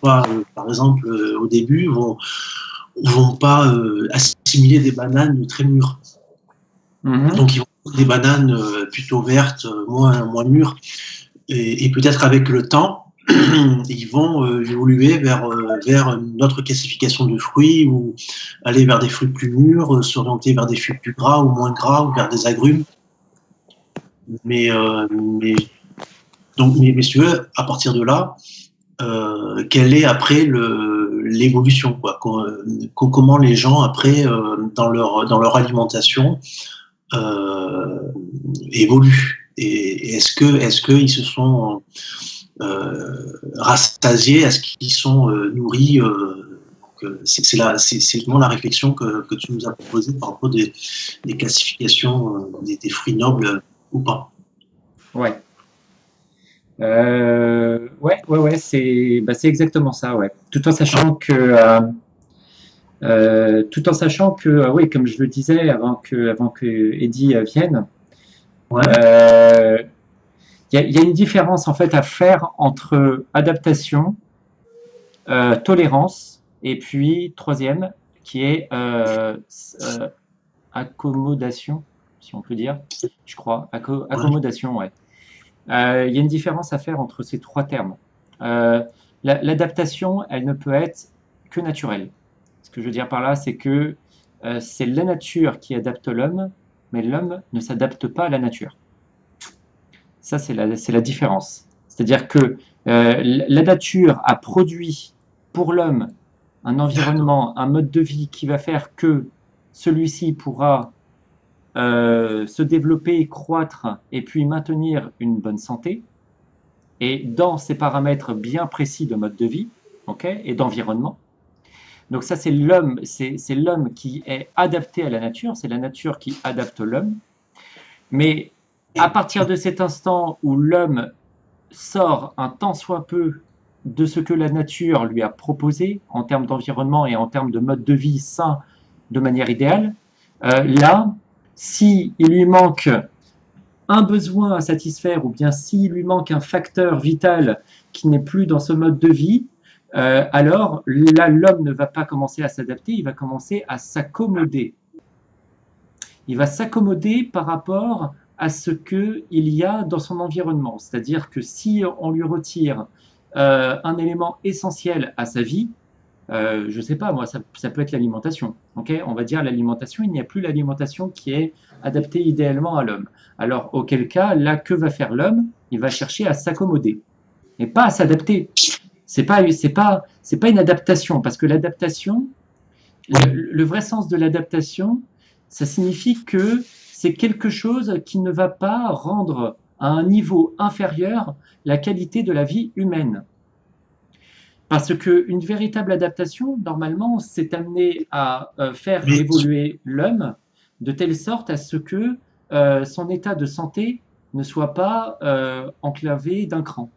pas, par exemple, au début, vont pas assimiler des bananes très mûres. Donc ils vont prendre des bananes plutôt vertes, moins mûres, et peut-être avec le temps, ils vont évoluer vers une autre classification de fruits, ou aller vers des fruits plus mûrs, s'orienter vers des fruits plus gras ou moins gras, ou vers des agrumes. Mais si tu veux, à partir de là, quelle est après l'évolution, quoi, comment les gens après dans leur alimentation évoluent, et est-ce qu'ils se sont rassasiés, est-ce qu'ils sont nourris, c'est vraiment la réflexion que tu nous as proposée par rapport des classifications des fruits nobles ou pas. Ouais. Ouais, c'est exactement ça, ouais. Tout en sachant que, oui, comme je le disais avant que Eddie vienne, Ouais. Il y a une différence en fait à faire entre adaptation, tolérance, et puis troisième qui est accommodation, si on peut dire, je crois, accommodation, ouais. Il y a une différence à faire entre ces trois termes. L'adaptation, elle ne peut être que naturelle. Ce que je veux dire par là, c'est que c'est la nature qui adapte l'homme, mais l'homme ne s'adapte pas à la nature. Ça, c'est la différence. C'est-à-dire que la nature a produit pour l'homme un environnement, un mode de vie qui va faire que celui-ci pourra se développer, croître et puis maintenir une bonne santé, et dans ces paramètres bien précis de mode de vie, okay, et d'environnement. Donc ça, c'est l'homme qui est adapté à la nature, c'est la nature qui adapte l'homme. Mais à partir de cet instant où l'homme sort un tant soit peu de ce que la nature lui a proposé en termes d'environnement et en termes de mode de vie sain de manière idéale, là, s'il lui manque un besoin à satisfaire, ou bien s'il lui manque un facteur vital qui n'est plus dans ce mode de vie, alors là, l'homme ne va pas commencer à s'adapter, il va commencer à s'accommoder. Il va s'accommoder par rapport à ce qu'il y a dans son environnement. C'est-à-dire que si on lui retire un élément essentiel à sa vie, je ne sais pas, moi, ça peut être l'alimentation. Okay, on va dire l'alimentation, il n'y a plus l'alimentation qui est adaptée idéalement à l'homme. Alors, auquel cas, là, que va faire l'homme? Il va chercher à s'accommoder, et pas à s'adapter. C'est pas une adaptation, parce que l'adaptation, le vrai sens de l'adaptation, ça signifie que c'est quelque chose qui ne va pas rendre à un niveau inférieur la qualité de la vie humaine. Parce qu'une véritable adaptation, normalement, c'est amené à faire évoluer l'homme de telle sorte à ce que son état de santé ne soit pas enclavé d'un cran.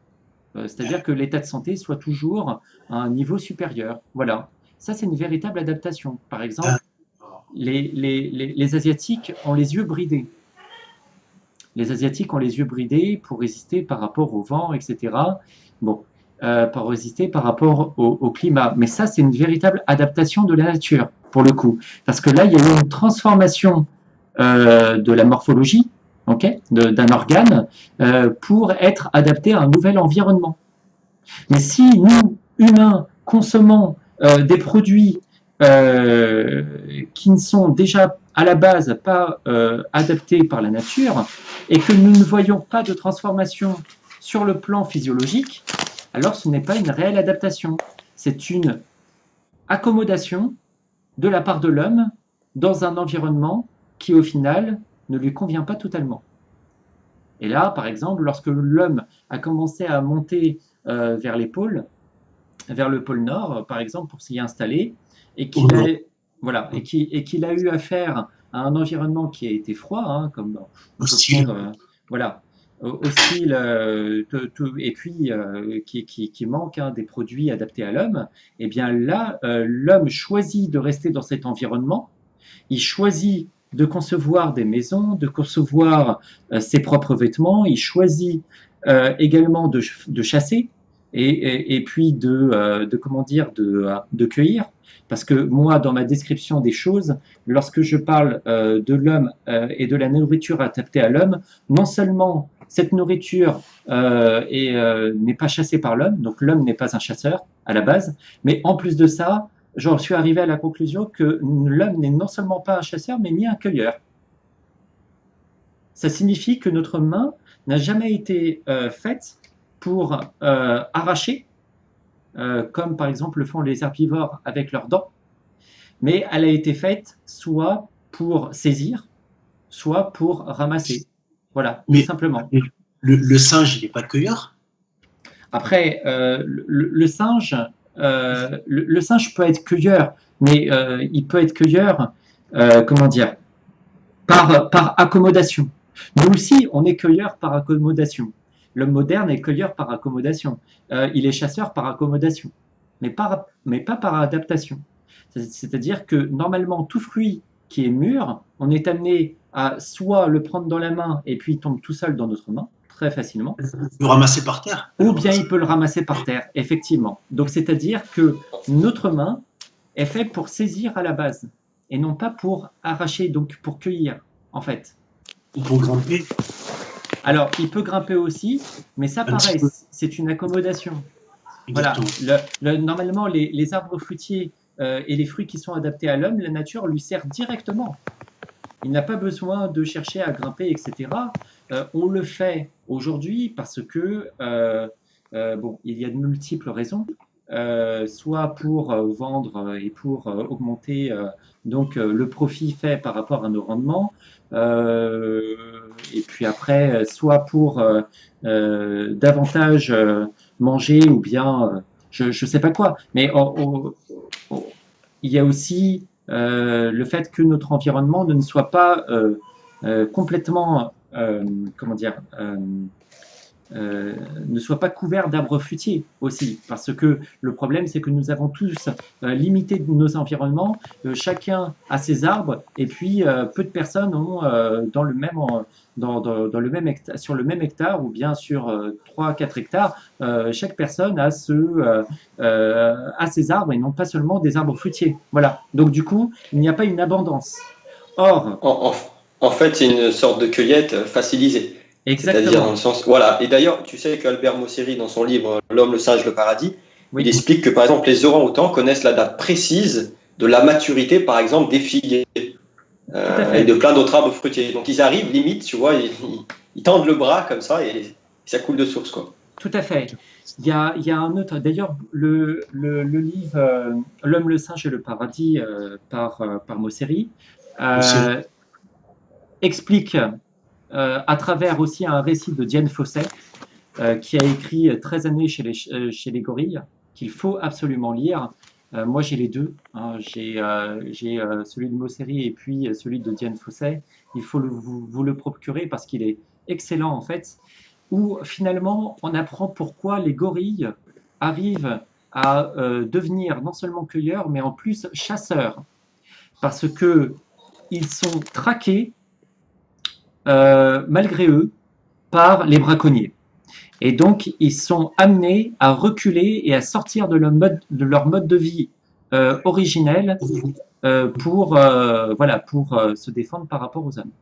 C'est-à-dire que l'état de santé soit toujours à un niveau supérieur. Voilà. Ça, c'est une véritable adaptation. Par exemple, les Asiatiques ont les yeux bridés. Les Asiatiques ont les yeux bridés pour résister par rapport au vent, etc. Bon, pour résister par rapport au climat. Mais ça, c'est une véritable adaptation de la nature, pour le coup. Parce que là, il y a eu une transformation de la morphologie, okay, d'un organe, pour être adapté à un nouvel environnement. Mais si nous, humains, consommons des produits qui ne sont déjà à la base pas adaptés par la nature, et que nous ne voyons pas de transformation sur le plan physiologique, alors ce n'est pas une réelle adaptation. C'est une accommodation de la part de l'homme dans un environnement qui, au final, ne lui convient pas totalement. Et là, par exemple, lorsque l'homme a commencé à monter vers les pôles, vers le pôle Nord, par exemple, pour s'y installer, et qu'il a eu affaire à un environnement qui a été froid, hein, comme on peut prendre, voilà, hostile, et puis qui manque des produits adaptés à l'homme, et bien là, l'homme choisit de rester dans cet environnement, il choisit de concevoir des maisons, de concevoir ses propres vêtements, il choisit également de chasser, et puis comment dire, de cueillir. Parce que moi, dans ma description des choses, lorsque je parle de l'homme et de la nourriture adaptée à l'homme, non seulement cette nourriture n'est pas chassée par l'homme, donc l'homme n'est pas un chasseur à la base, mais en plus de ça, j'en suis arrivé à la conclusion que l'homme n'est non seulement pas un chasseur, mais ni un cueilleur. Ça signifie que notre main n'a jamais été faite pour arracher, comme par exemple le font les herbivores avec leurs dents, mais elle a été faite soit pour saisir, soit pour ramasser. Voilà, tout simplement. Le singe, il n'est pas cueilleur? Après, le singe peut être cueilleur, mais il peut être cueilleur, comment dire, par accommodation. Nous aussi, on est cueilleur par accommodation. L'homme moderne est cueilleur par accommodation. Il est chasseur par accommodation, mais pas par adaptation. C'est-à-dire que normalement, tout fruit qui est mûr, on est amené à soit le prendre dans la main et puis il tombe tout seul dans notre main, très facilement. Le ramasser par terre. Ou bien il peut le ramasser par terre, effectivement. Donc c'est-à-dire que notre main est faite pour saisir à la base et non pas pour arracher, donc pour cueillir, en fait. Ou pour grimper. Alors, il peut grimper aussi, mais ça, pareil, c'est une accommodation. Exactement. Voilà. Normalement, les arbres fruitiers et les fruits qui sont adaptés à l'homme, la nature lui sert directement. Il n'a pas besoin de chercher à grimper, etc. On le fait aujourd'hui parce que, bon, il y a de multiples raisons. Soit pour vendre et pour augmenter donc le profit fait par rapport à nos rendements, et puis après, soit pour davantage manger ou bien je ne sais pas quoi. Mais il y a aussi le fait que notre environnement ne soit pas complètement, comment dire, ne soit pas couvert d'arbres fruitiers aussi, parce que le problème c'est que nous avons tous limité nos environnements, chacun a ses arbres, et puis peu de personnes ont dans le même hectare, sur le même hectare, ou bien sur 3-4 hectares, chaque personne a ses arbres et non pas seulement des arbres fruitiers. Voilà, donc du coup il n'y a pas une abondance. Or, en fait, c'est une sorte de cueillette facilisée. C'est-à-dire dans le sens, voilà. Et d'ailleurs, tu sais qu'Albert Mosseri, dans son livre L'homme, le singe, le paradis, oui, il explique que par exemple les orang-outans connaissent la date précise de la maturité, par exemple, des figuiers et de plein d'autres arbres fruitiers. Donc ils arrivent limite, tu vois, ils tendent le bras comme ça et ça coule de source, quoi. Tout à fait. Il y a un autre, d'ailleurs, le livre L'homme, le singe et le paradis par Mosseri explique à travers aussi un récit de Diane Fossey, qui a écrit 13 années chez les gorilles, qu'il faut absolument lire. Moi, j'ai les deux. Hein. J'ai celui de Mosseri et puis celui de Diane Fossey. Il faut vous le procurer parce qu'il est excellent, en fait, où finalement, on apprend pourquoi les gorilles arrivent à devenir non seulement cueilleurs, mais en plus chasseurs. Parce qu'ils sont traqués malgré eux, par les braconniers. Et donc, ils sont amenés à reculer et à sortir de leur mode de vie originel pour se défendre par rapport aux hommes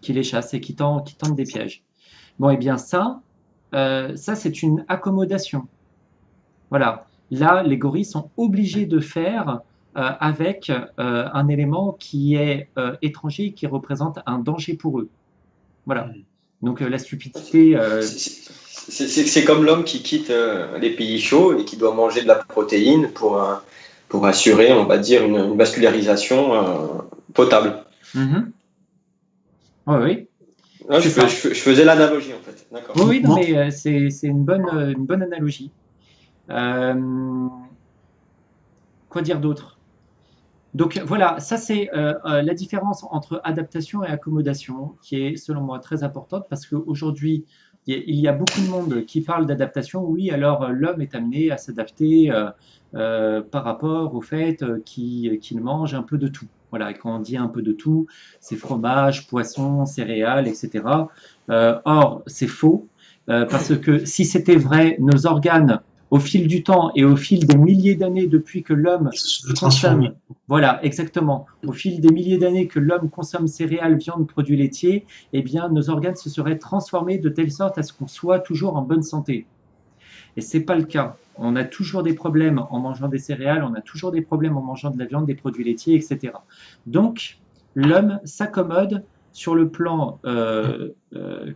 qui les chassent et qui tentent des pièges. Bon, et bien ça c'est une accommodation. Voilà. Là, les gorilles sont obligés de faire avec un élément qui est étranger et qui représente un danger pour eux. Voilà. Donc la stupidité... C'est comme l'homme qui quitte les pays chauds et qui doit manger de la protéine pour assurer, on va dire, une vascularisation potable. Mm-hmm. Oui. Ouais, je faisais l'analogie, en fait. D'accord. Oui, non, mais c'est une bonne analogie. Quoi dire d'autre? Donc voilà, ça c'est la différence entre adaptation et accommodation qui est selon moi très importante parce qu'aujourd'hui il y a beaucoup de monde qui parle d'adaptation. Oui, alors l'homme est amené à s'adapter par rapport au fait qu'il mange un peu de tout. Voilà, et quand on dit un peu de tout, c'est fromage, poisson, céréales, etc. Or, c'est faux parce que si c'était vrai, nos organes, au fil du temps et au fil des milliers d'années depuis que l'homme consomme, voilà, exactement, au fil des milliers d'années que l'homme consomme céréales, viande, produits laitiers, eh bien, nos organes se seraient transformés de telle sorte à ce qu'on soit toujours en bonne santé. Et c'est pas le cas. On a toujours des problèmes en mangeant des céréales, on a toujours des problèmes en mangeant de la viande, des produits laitiers, etc. Donc, l'homme s'accommode sur le plan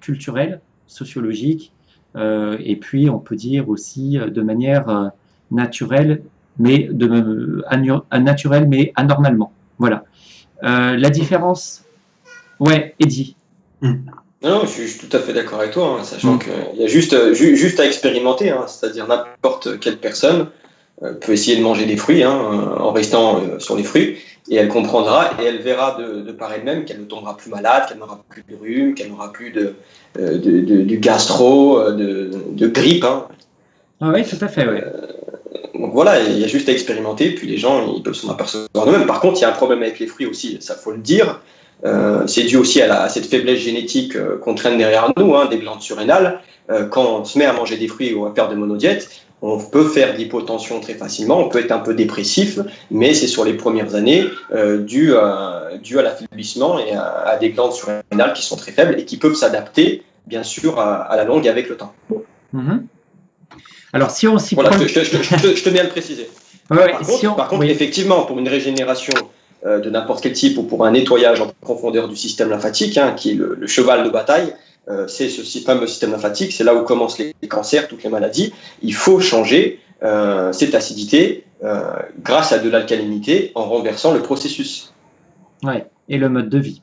culturel, sociologique, et puis on peut dire aussi de manière naturelle, mais naturelle, mais anormalement. Voilà. La différence, ouais, Eddy. Non, je suis tout à fait d'accord avec toi, hein, sachant qu'il y a juste à expérimenter, hein, c'est-à-dire n'importe quelle personne peut essayer de manger des fruits en restant sur les fruits, et elle comprendra et elle verra de par elle-même qu'elle ne tombera plus malade, qu'elle n'aura plus de rhume, qu'elle n'aura plus du gastro, de grippe. Hein. Ah oui, tout à fait, oui. Donc voilà, il y a juste à expérimenter, puis les gens ils peuvent s'en apercevoir eux-mêmes. Par contre, il y a un problème avec les fruits aussi, ça faut le dire. C'est dû aussi à cette faiblesse génétique qu'on traîne derrière nous, hein, des glandes surrénales. Quand on se met à manger des fruits ou à faire de monodiète, on peut faire de l'hypotension très facilement, on peut être un peu dépressif, mais c'est sur les premières années dû à l'affaiblissement et à des glandes surrénales qui sont très faibles et qui peuvent s'adapter, bien sûr, à la longue avec le temps. Alors, si on s'y prend... je tenais à le préciser. Ouais, par contre, effectivement, pour une régénération de n'importe quel type ou pour un nettoyage en profondeur du système lymphatique, hein, qui est le cheval de bataille, c'est ce fameux système lymphatique, c'est là où commencent les cancers, toutes les maladies. Il faut changer cette acidité grâce à de l'alcalinité en renversant le processus. Ouais, et le mode de vie.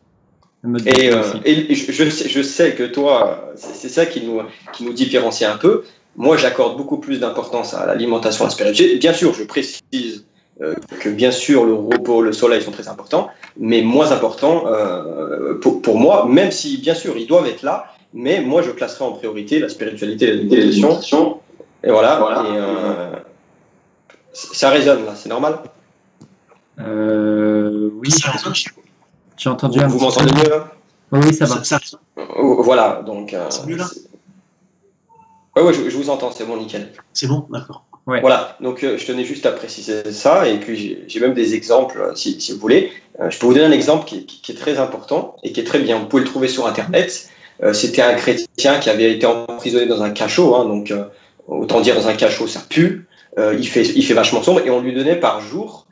Et je sais que toi, c'est ça qui nous différencie un peu. Moi, j'accorde beaucoup plus d'importance à l'alimentation, à la spiritualité. Bien sûr, je précise que bien sûr le repos, le soleil sont très importants, mais moins importants pour moi, même si bien sûr ils doivent être là, mais moi je classerai en priorité la spiritualité et la méditation. Et voilà. Et, ça résonne là, c'est normal. Oui, j'ai entendu. Vous m'entendez mieux là? Oui, ça va. Voilà, donc. C'est mieux là? Oui, je vous entends, c'est bon, nickel. C'est bon, d'accord. Ouais. Voilà, donc je tenais juste à préciser ça, et puis j'ai même des exemples, si vous voulez. Je peux vous donner un exemple qui est très important et qui est très bien. Vous pouvez le trouver sur Internet. C'était un chrétien qui avait été emprisonné dans un cachot, hein, donc autant dire dans un cachot, ça pue. Il fait vachement sombre, et on lui donnait par jour,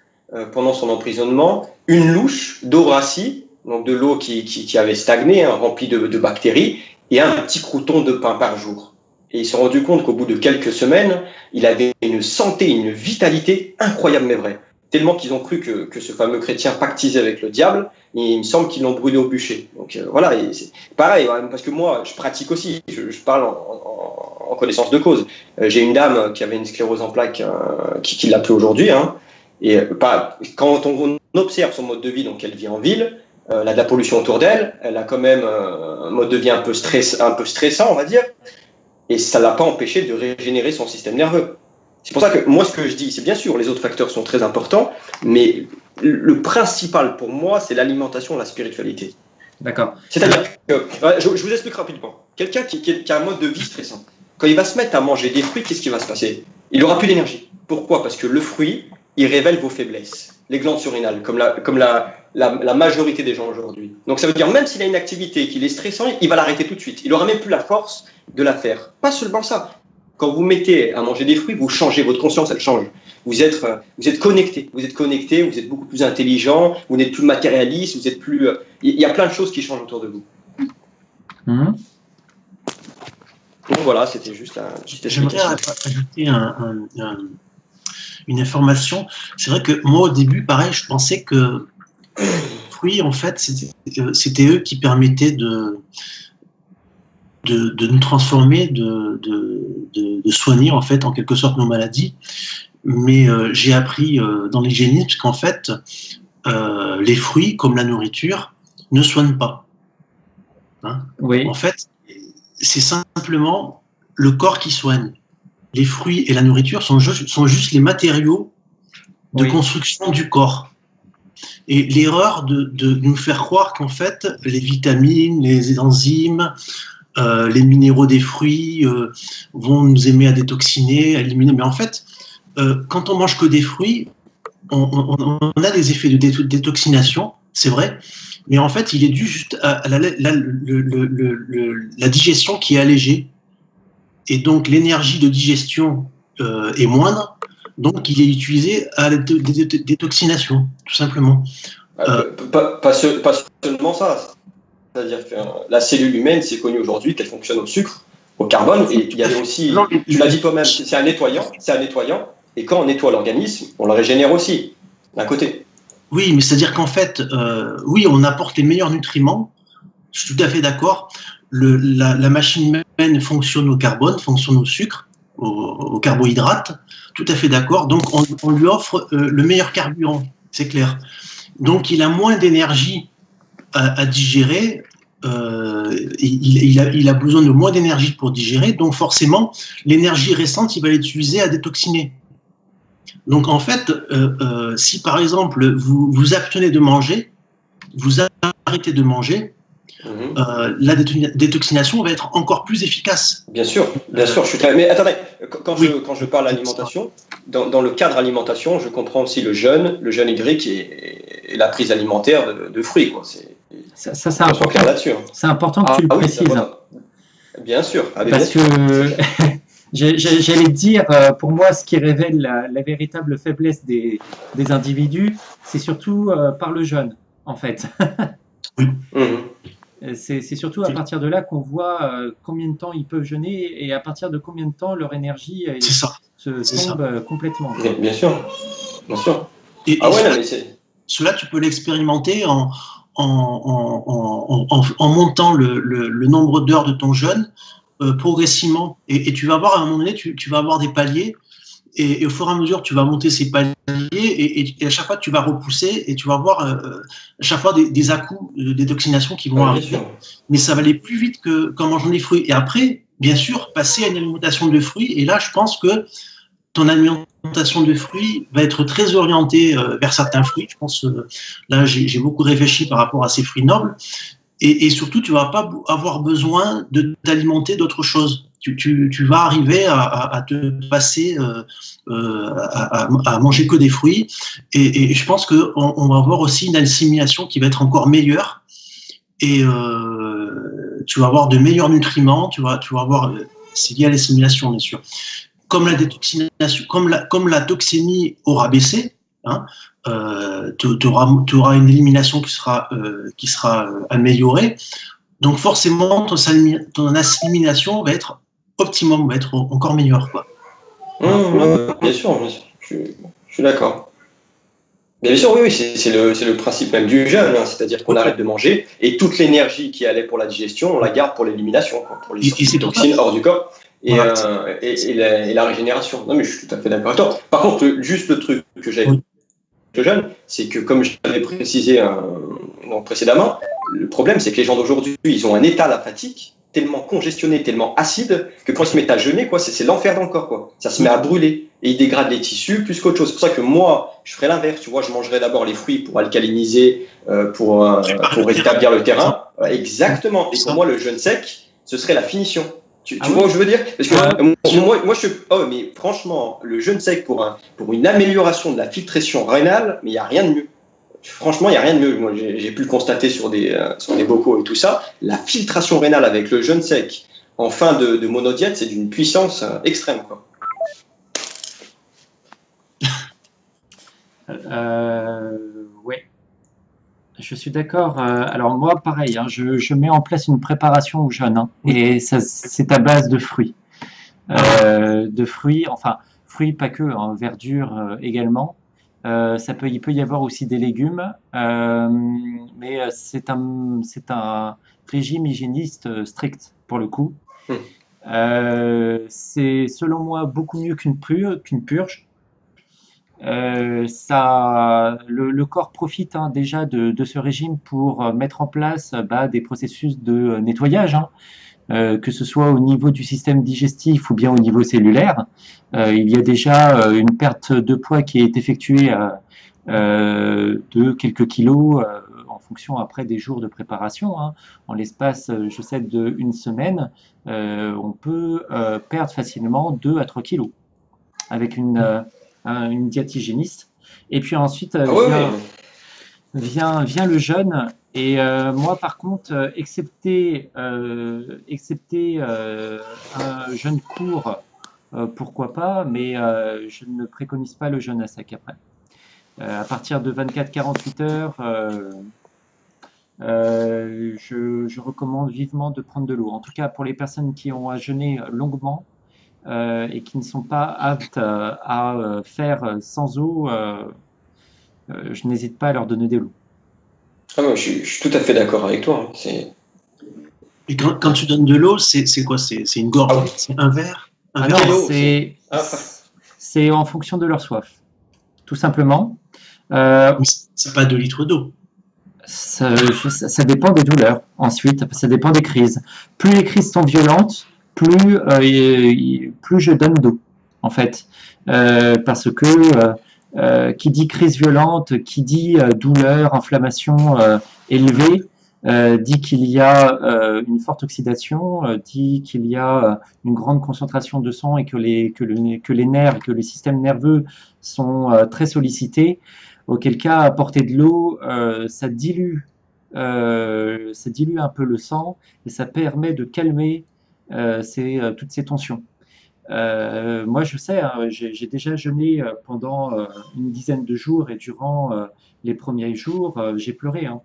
pendant son emprisonnement, une louche d'eau rassie, donc de l'eau qui avait stagné, hein, remplie de bactéries, et un petit crouton de pain par jour. Et ils se sont rendus compte qu'au bout de quelques semaines, il avait une santé, une vitalité incroyable mais vraie. Tellement qu'ils ont cru que ce fameux chrétien pactisait avec le diable, et il me semble qu'ils l'ont brûlé au bûcher. Donc voilà, et c'est pareil, parce que moi, je pratique aussi, je parle en connaissance de cause. J'ai une dame qui avait une sclérose en plaques, qui l'a plus aujourd'hui, hein, et quand on observe son mode de vie, donc elle vit en ville, elle a de la pollution autour d'elle, elle a quand même un mode de vie un peu stressant, on va dire. Et ça ne l'a pas empêché de régénérer son système nerveux. C'est pour ça que moi, ce que je dis, c'est bien sûr, les autres facteurs sont très importants, mais le principal pour moi, c'est l'alimentation, la spiritualité. D'accord. C'est-à-dire que, je vous explique rapidement. Quelqu'un qui a un mode de vie stressant, quand il va se mettre à manger des fruits, qu'est-ce qui va se passer? Il n'aura plus d'énergie. Pourquoi? Parce que le fruit, il révèle vos faiblesses. Les glandes surrénales, comme la majorité des gens aujourd'hui. Donc ça veut dire, même s'il a une activité qui est stressante, il va l'arrêter tout de suite. Il n'aura même plus la force de la faire. Pas seulement ça. Quand vous mettez à manger des fruits, vous changez, votre conscience, elle change. Vous êtes connecté. Vous êtes beaucoup plus intelligent, vous n'êtes plus matérialiste, vous êtes plus... Il y a plein de choses qui changent autour de vous. Donc voilà, c'était juste un... J'aimerais ajouter une information. C'est vrai que moi, au début, pareil, je pensais que fruits, en fait, c'était eux qui permettaient de nous transformer, de soigner, en fait, en quelque sorte, nos maladies. Mais j'ai appris dans l'hygiénisme qu'en fait, les fruits, comme la nourriture, ne soignent pas. Hein? Oui. En fait, c'est simplement le corps qui soigne. Les fruits et la nourriture sont juste les matériaux de construction du corps. Et l'erreur de nous faire croire qu'en fait, les vitamines, les enzymes, les minéraux des fruits vont nous aider à détoxiner, à éliminer. Mais en fait, quand on mange que des fruits, on a des effets de détoxination, c'est vrai, mais en fait, il est dû juste à la digestion qui est allégée. Et donc, l'énergie de digestion est moindre, donc il est utilisé à la détoxination, tout simplement. Pas seulement ça. C'est-à-dire que la cellule humaine, c'est connu aujourd'hui qu'elle fonctionne au sucre, au carbone, et il y a aussi, tu l'as dit toi-même, c'est un nettoyant, et quand on nettoie l'organisme, on le régénère aussi, d'un côté. Oui, mais c'est-à-dire qu'en fait, oui, on apporte les meilleurs nutriments, je suis tout à fait d'accord. La machine humaine fonctionne au carbone, fonctionne au sucre, au carbohydrate, tout à fait d'accord. Donc, on lui offre le meilleur carburant, c'est clair. Donc, il a moins d'énergie à digérer. Il a besoin de moins d'énergie pour digérer. Donc, forcément, l'énergie restante, il va l'utiliser à détoxiner. Donc, en fait, si par exemple, vous abstenez de manger, vous arrêtez de manger, la détoxination va être encore plus efficace. Bien sûr, je suis très... Mais attendez, quand je parle d'alimentation, dans le cadre alimentation, je comprends aussi le jeûne hydrique et la prise alimentaire de fruits, quoi. Ça c'est important. C'est important que tu le précises. Bien sûr. Parce que j'allais dire, pour moi, ce qui révèle la véritable faiblesse des individus, c'est surtout par le jeûne, en fait. Oui. C'est surtout à partir de là qu'on voit combien de temps ils peuvent jeûner et à partir de combien de temps leur énergie tombe complètement. Bien sûr. Et cela, tu peux l'expérimenter en montant le nombre d'heures de ton jeûne progressivement. Et tu vas voir, à un moment donné, tu vas avoir des paliers. Et au fur et à mesure, tu vas monter ces paliers et à chaque fois, tu vas repousser et tu vas avoir à chaque fois des à-coups de détoxination qui vont arriver. Mais ça va aller plus vite qu'en mangeant des fruits. Et après, bien sûr, passer à une alimentation de fruits. Et là, je pense que ton alimentation de fruits va être très orientée vers certains fruits. Je pense, là, j'ai beaucoup réfléchi par rapport à ces fruits nobles. Et surtout, tu ne vas pas avoir besoin de t'alimenter d'autres choses. Tu vas arriver à te passer à manger que des fruits. Et je pense qu'on va avoir aussi une assimilation qui va être encore meilleure. Et tu vas avoir de meilleurs nutriments. Tu vas avoir, c'est lié à l'assimilation, bien sûr. Comme la détoxination, comme la toxémie aura baissé, tu auras une élimination qui sera améliorée. Donc forcément, ton assimilation va être optimum, va être encore meilleure, quoi. Bien sûr, je suis d'accord. Bien sûr, oui, c'est le principe même du jeûne, c'est-à-dire qu'on arrête de manger et toute l'énergie qui allait pour la digestion, on la garde pour l'élimination, pour les toxines hors du corps et la régénération. Non, mais je suis tout à fait d'accord avec toi. Par contre, juste le truc que j'avais le jeûne, c'est que comme je l'avais précisé précédemment, le problème c'est que les gens d'aujourd'hui, ils ont un état lymphatique tellement congestionné, tellement acide, que quand ils se mettent à jeûner, c'est l'enfer dans le corps, quoi. Ça se met à brûler et ils dégradent les tissus plus qu'autre chose. C'est pour ça que moi, je ferais l'inverse. Tu vois, je mangerais d'abord les fruits pour alcaliniser, pour rétablir le terrain. Exactement. Et pour moi, le jeûne sec, ce serait la finition. Tu vois où je veux dire? Parce que moi, mais franchement, le jeûne sec pour une amélioration de la filtration rénale, mais il n'y a rien de mieux. Franchement, il n'y a rien de mieux. Moi, j'ai pu le constater sur des bocaux et tout ça. La filtration rénale avec le jeûne sec en fin de monodiète, c'est d'une puissance extrême, quoi. Ouais, je suis d'accord. Alors moi, pareil, je mets en place une préparation au jeûne, et c'est à base de fruits. Enfin, fruits pas que, verdure également. Il peut y avoir aussi des légumes, mais c'est un régime hygiéniste strict pour le coup. C'est selon moi beaucoup mieux qu'une purge. Le corps profite déjà de ce régime pour mettre en place des processus de nettoyage, que ce soit au niveau du système digestif ou bien au niveau cellulaire. Il y a déjà une perte de poids qui est effectuée de quelques kilos fonction après des jours de préparation, hein. En l'espace, je sais, d'une semaine, on peut perdre facilement 2 à 3 kilos avec une diététicienne. Et puis ensuite vient le jeûne. Et moi, par contre, excepté un jeûne court, pourquoi pas, mais je ne préconise pas le jeûne à sec après. À partir de 24-48 heures, je recommande vivement de prendre de l'eau. En tout cas, pour les personnes qui ont à jeûner longuement et qui ne sont pas aptes à faire sans eau, je n'hésite pas à leur donner de l'eau. Ah, moi, je suis tout à fait d'accord avec toi. Et quand tu donnes de l'eau, c'est quoi? C'est une gorgée? C'est un verre? C'est en fonction de leur soif, tout simplement. C'est pas 2 litres d'eau. Ça dépend des douleurs. Ensuite, ça dépend des crises. Plus les crises sont violentes, plus je donne d'eau, en fait. Parce que qui dit crise violente, qui dit douleur, inflammation élevée, dit qu'il y a une forte oxydation, dit qu'il y a une grande concentration de sang et que les nerfs, que le système nerveux sont très sollicités. Auquel cas, apporter de l'eau, ça dilue un peu le sang et ça permet de calmer toutes ces tensions. Moi, je sais, hein, j'ai déjà jeûné pendant une dizaine de jours et durant les premiers jours, j'ai pleuré. Hein.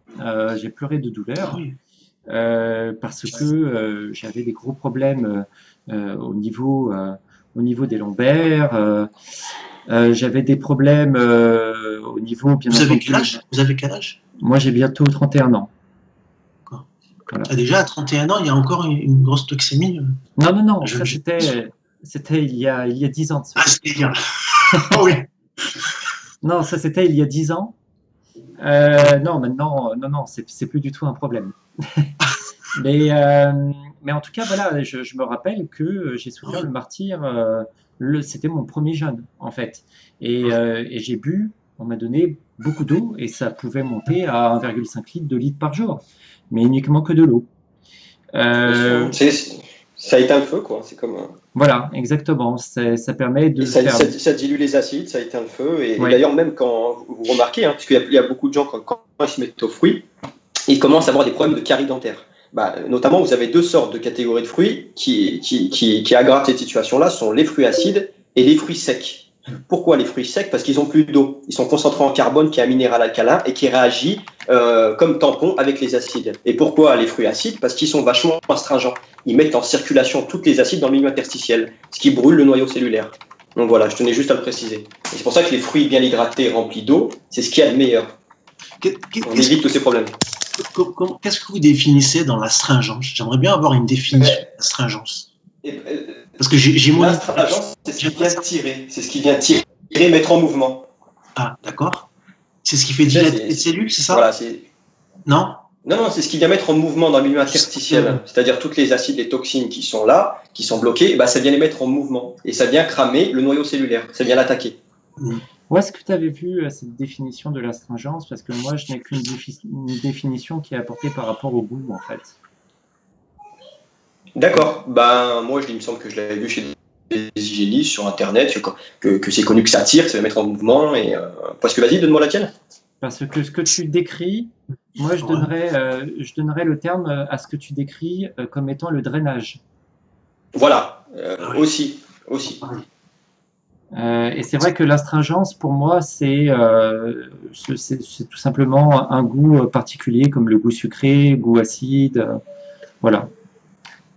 J'ai pleuré de douleur parce que j'avais des gros problèmes au niveau des lombaires. J'avais des problèmes au niveau... Vous avez quel âge? Moi, j'ai bientôt 31 ans. Voilà. Déjà, à 31 ans, il y a encore une grosse toxémie? Non, ça c'était il y a 10 ans. Ah, c'était bien. Oh, oui. Non, ça c'était il y a 10 ans. Non, maintenant, non, c'est plus du tout un problème. mais en tout cas, voilà, je me rappelle que j'ai souffert le martyre. C'était mon premier jeûne, en fait. Et j'ai bu, on m'a donné beaucoup d'eau et ça pouvait monter à 1,5 litre, 2 litres par jour, mais uniquement que de l'eau. Ça éteint le feu, quoi. C'est comme. Voilà, exactement. Ça permet de. Ça dilue les acides, ça éteint le feu. Et d'ailleurs, même quand vous remarquez, hein, parce qu'il y a beaucoup de gens, quand ils se mettent aux fruits, ils commencent à avoir des problèmes de carie dentaire. Notamment, vous avez 2 sortes de catégories de fruits qui aggravent cette situation-là, sont les fruits acides et les fruits secs. Pourquoi les fruits secs? Parce qu'ils ont plus d'eau. Ils sont concentrés en carbone, qui est un minéral alcalin et qui réagit comme tampon avec les acides. Et pourquoi les fruits acides? Parce qu'ils sont vachement astringents. Ils mettent en circulation toutes les acides dans le milieu interstitiel, ce qui brûle le noyau cellulaire. Donc voilà, je tenais juste à le préciser. Et c'est pour ça que les fruits bien hydratés, remplis d'eau, c'est ce qu'il y a de meilleur. On évite tous ces problèmes. Qu'est-ce que vous définissez dans l'astringence? J'aimerais bien avoir une définition d'astringence. Parce que j'ai moins. L'astringence, c'est ce qui vient tirer. C'est ce qui vient tirer, mettre en mouvement. Ah, d'accord. C'est ce qui fait dilater les cellules, c'est ça? Voilà, non, c'est ce qui vient mettre en mouvement dans le milieu interstitiel. C'est-à-dire toutes les acides, les toxines qui sont là, qui sont bloquées, ça vient les mettre en mouvement. Et ça vient cramer le noyau cellulaire. Ça vient l'attaquer. Où est-ce que tu avais vu cette définition de l'astringence? Parce que moi, je n'ai qu'une définition qui est apportée par rapport au goût, en fait. D'accord. Moi, il me semble que je l'avais vu chez des hygiénistes sur Internet, que c'est connu que ça tire, ça va mettre en mouvement. Parce que vas-y, donne-moi la tienne. Parce que ce que tu décris, moi, je donnerais le terme à ce que tu décris comme étant le drainage. Voilà. Aussi. Et c'est vrai que l'astringence, pour moi, c'est tout simplement un goût particulier, comme le goût sucré, goût acide, voilà.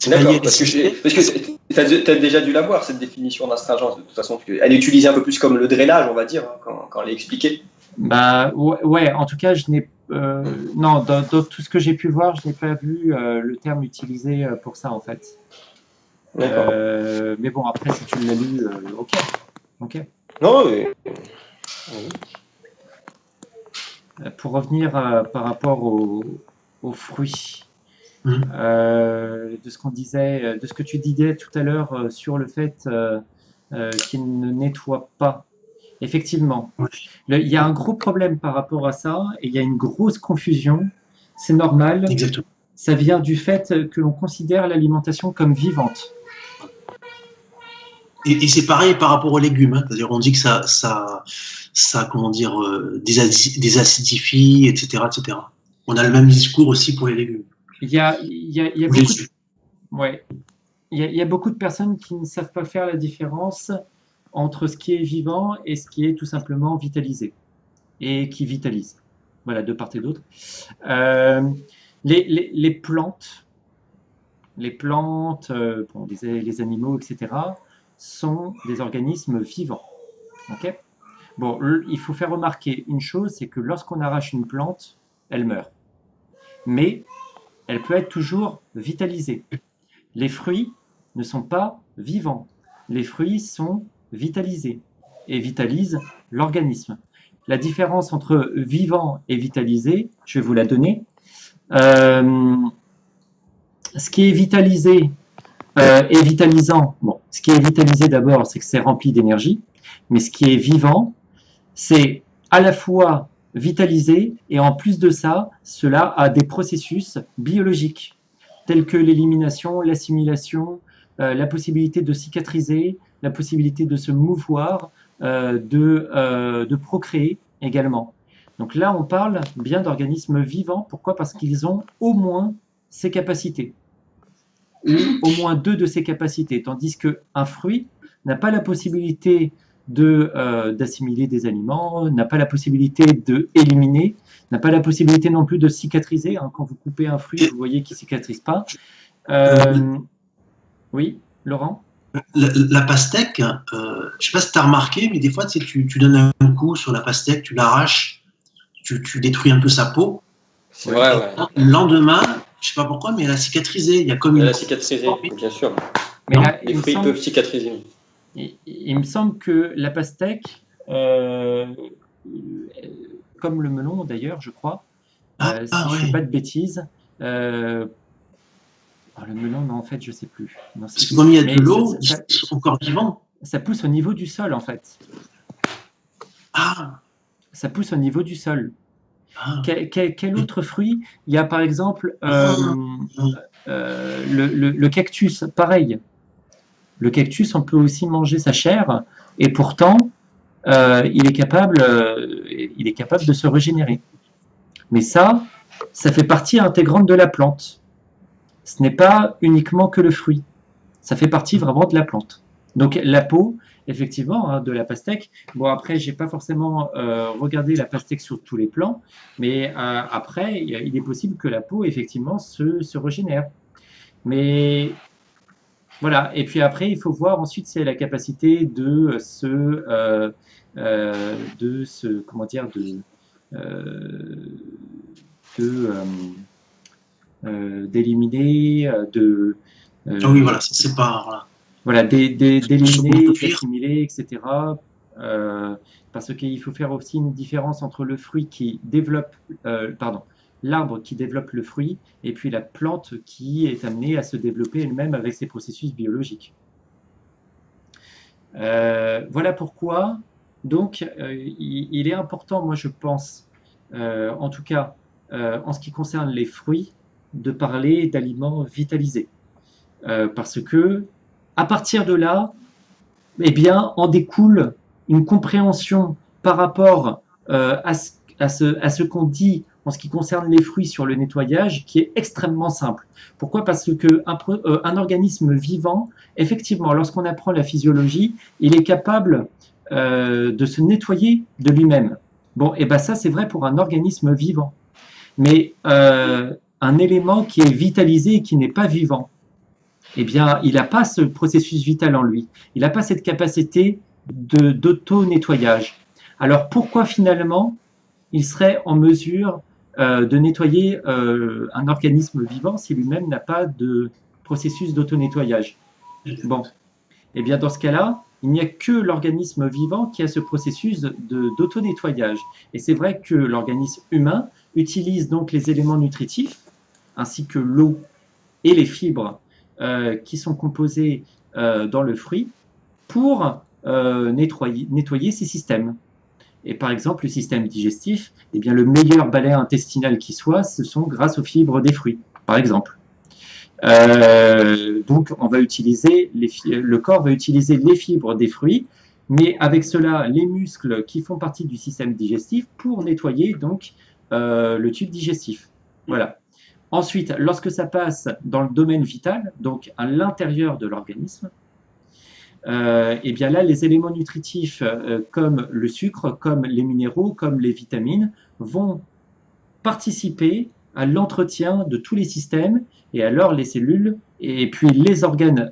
D'accord, parce que tu as déjà dû la voir, cette définition d'astringence, de toute façon. Elle est utilisée un peu plus comme le drainage, on va dire, quand elle est expliquée. Ouais, en tout cas, je n'ai non, dans tout ce que j'ai pu voir, je n'ai pas vu le terme utilisé pour ça, en fait. Mais bon, après, si tu l'as lu, ok. Non, mais... Pour revenir par rapport aux fruits, de ce qu'on disait, de ce que tu disais tout à l'heure sur le fait qu'ils ne nettoient pas. Effectivement. Il y a un gros problème par rapport à ça, et il y a une grosse confusion. C'est normal. Exactement. Ça vient du fait que l'on considère l'alimentation comme vivante. Et c'est pareil par rapport aux légumes. Hein. C'est-à-dire, on dit que ça comment dire, désacidifie, etc., etc. On a le même discours aussi pour les légumes. Il y a beaucoup de personnes qui ne savent pas faire la différence entre ce qui est vivant et ce qui est tout simplement vitalisé et qui vitalise. Voilà, de part et d'autre. Les plantes, bon, les animaux, etc., sont des organismes vivants. Okay, bon, il faut faire remarquer une chose, c'est que lorsqu'on arrache une plante, elle meurt. Mais elle peut être toujours vitalisée. Les fruits ne sont pas vivants. Les fruits sont vitalisés et vitalisent l'organisme. La différence entre vivant et vitalisé, je vais vous la donner. Ce qui est vitalisé et vitalisant, bon, ce qui est vitalisé d'abord, c'est que c'est rempli d'énergie, mais ce qui est vivant, c'est à la fois vitalisé et en plus de ça, cela a des processus biologiques tels que l'élimination, l'assimilation, la possibilité de cicatriser, la possibilité de se mouvoir, de procréer également. Donc là, on parle bien d'organismes vivants. Pourquoi? Parce qu'ils ont au moins ces capacités, ou au moins 2 de ces capacités, tandis qu'un fruit n'a pas la possibilité d'assimiler des aliments, n'a pas la possibilité d'éliminer, n'a pas la possibilité non plus de cicatriser. Hein. Quand vous coupez un fruit, vous voyez qu'il ne cicatrise pas. Oui, Laurent? La pastèque, je ne sais pas si tu as remarqué, mais des fois, tu donnes un coup sur la pastèque, tu l'arraches, tu détruis un peu sa peau. C'est vrai, ouais. Le lendemain, je ne sais pas pourquoi, mais elle a cicatrisé. Il y a comme elle a cicatrisé, bien sûr. Mais là, les fruits peuvent cicatriser. Il me semble que la pastèque, comme le melon d'ailleurs, je crois, si je ne fais pas de bêtises, le melon, non, en fait, je ne sais plus. Non, parce que comme il y a de l'eau, ils sont encore vivants. Ça pousse au niveau du sol, en fait. Ah. Ça pousse au niveau du sol. Ah. Quel autre fruit? Il y a par exemple le cactus, pareil. Le cactus, on peut aussi manger sa chair, et pourtant, il est capable de se régénérer. Mais ça fait partie intégrante de la plante. Ce n'est pas uniquement que le fruit. Ça fait partie vraiment de la plante. Donc la peau, effectivement, hein, de la pastèque. Bon, après, j'ai pas forcément regardé la pastèque sur tous les plans, mais après, il est possible que la peau, effectivement, se régénère. Mais voilà. Et puis après, il faut voir ensuite c'est la capacité d'éliminer, oui, voilà, ça c'est pas... Voilà, d'éliminer, d'assimiler, etc. Parce qu'il faut faire aussi une différence entre le fruit qui développe, l'arbre qui développe le fruit, et puis la plante qui est amenée à se développer elle-même avec ses processus biologiques. Voilà pourquoi, donc, il est important, moi je pense, en tout cas, en ce qui concerne les fruits, de parler d'aliments vitalisés. Parce que, à partir de là, eh bien, en découle une compréhension par rapport à ce qu'on dit en ce qui concerne les fruits sur le nettoyage, qui est extrêmement simple. Pourquoi? Parce qu'un organisme vivant, effectivement, lorsqu'on apprend la physiologie, il est capable de se nettoyer de lui-même. Bon, et bien ça, c'est vrai pour un organisme vivant. Mais un élément qui est vitalisé et qui n'est pas vivant, eh bien, il n'a pas ce processus vital en lui. Il n'a pas cette capacité d'auto-nettoyage. Alors, pourquoi finalement il serait en mesure de nettoyer un organisme vivant si lui-même n'a pas de processus d'auto-nettoyage? Bon, eh bien, dans ce cas-là, il n'y a que l'organisme vivant qui a ce processus d'auto-nettoyage. Et c'est vrai que l'organisme humain utilise donc les éléments nutritifs, ainsi que l'eau et les fibres qui sont composés dans le fruit pour nettoyer ces systèmes. Et par exemple, le système digestif, eh bien, le meilleur balai intestinal qui soit, ce sont grâce aux fibres des fruits, par exemple. Donc, on va utiliser le corps va utiliser les fibres des fruits, mais avec cela, les muscles qui font partie du système digestif pour nettoyer donc le tube digestif. Voilà. Ensuite, lorsque ça passe dans le domaine vital, donc à l'intérieur de l'organisme, et bien là, les éléments nutritifs comme le sucre, comme les minéraux, comme les vitamines, vont participer à l'entretien de tous les systèmes, et alors les cellules et puis les organes,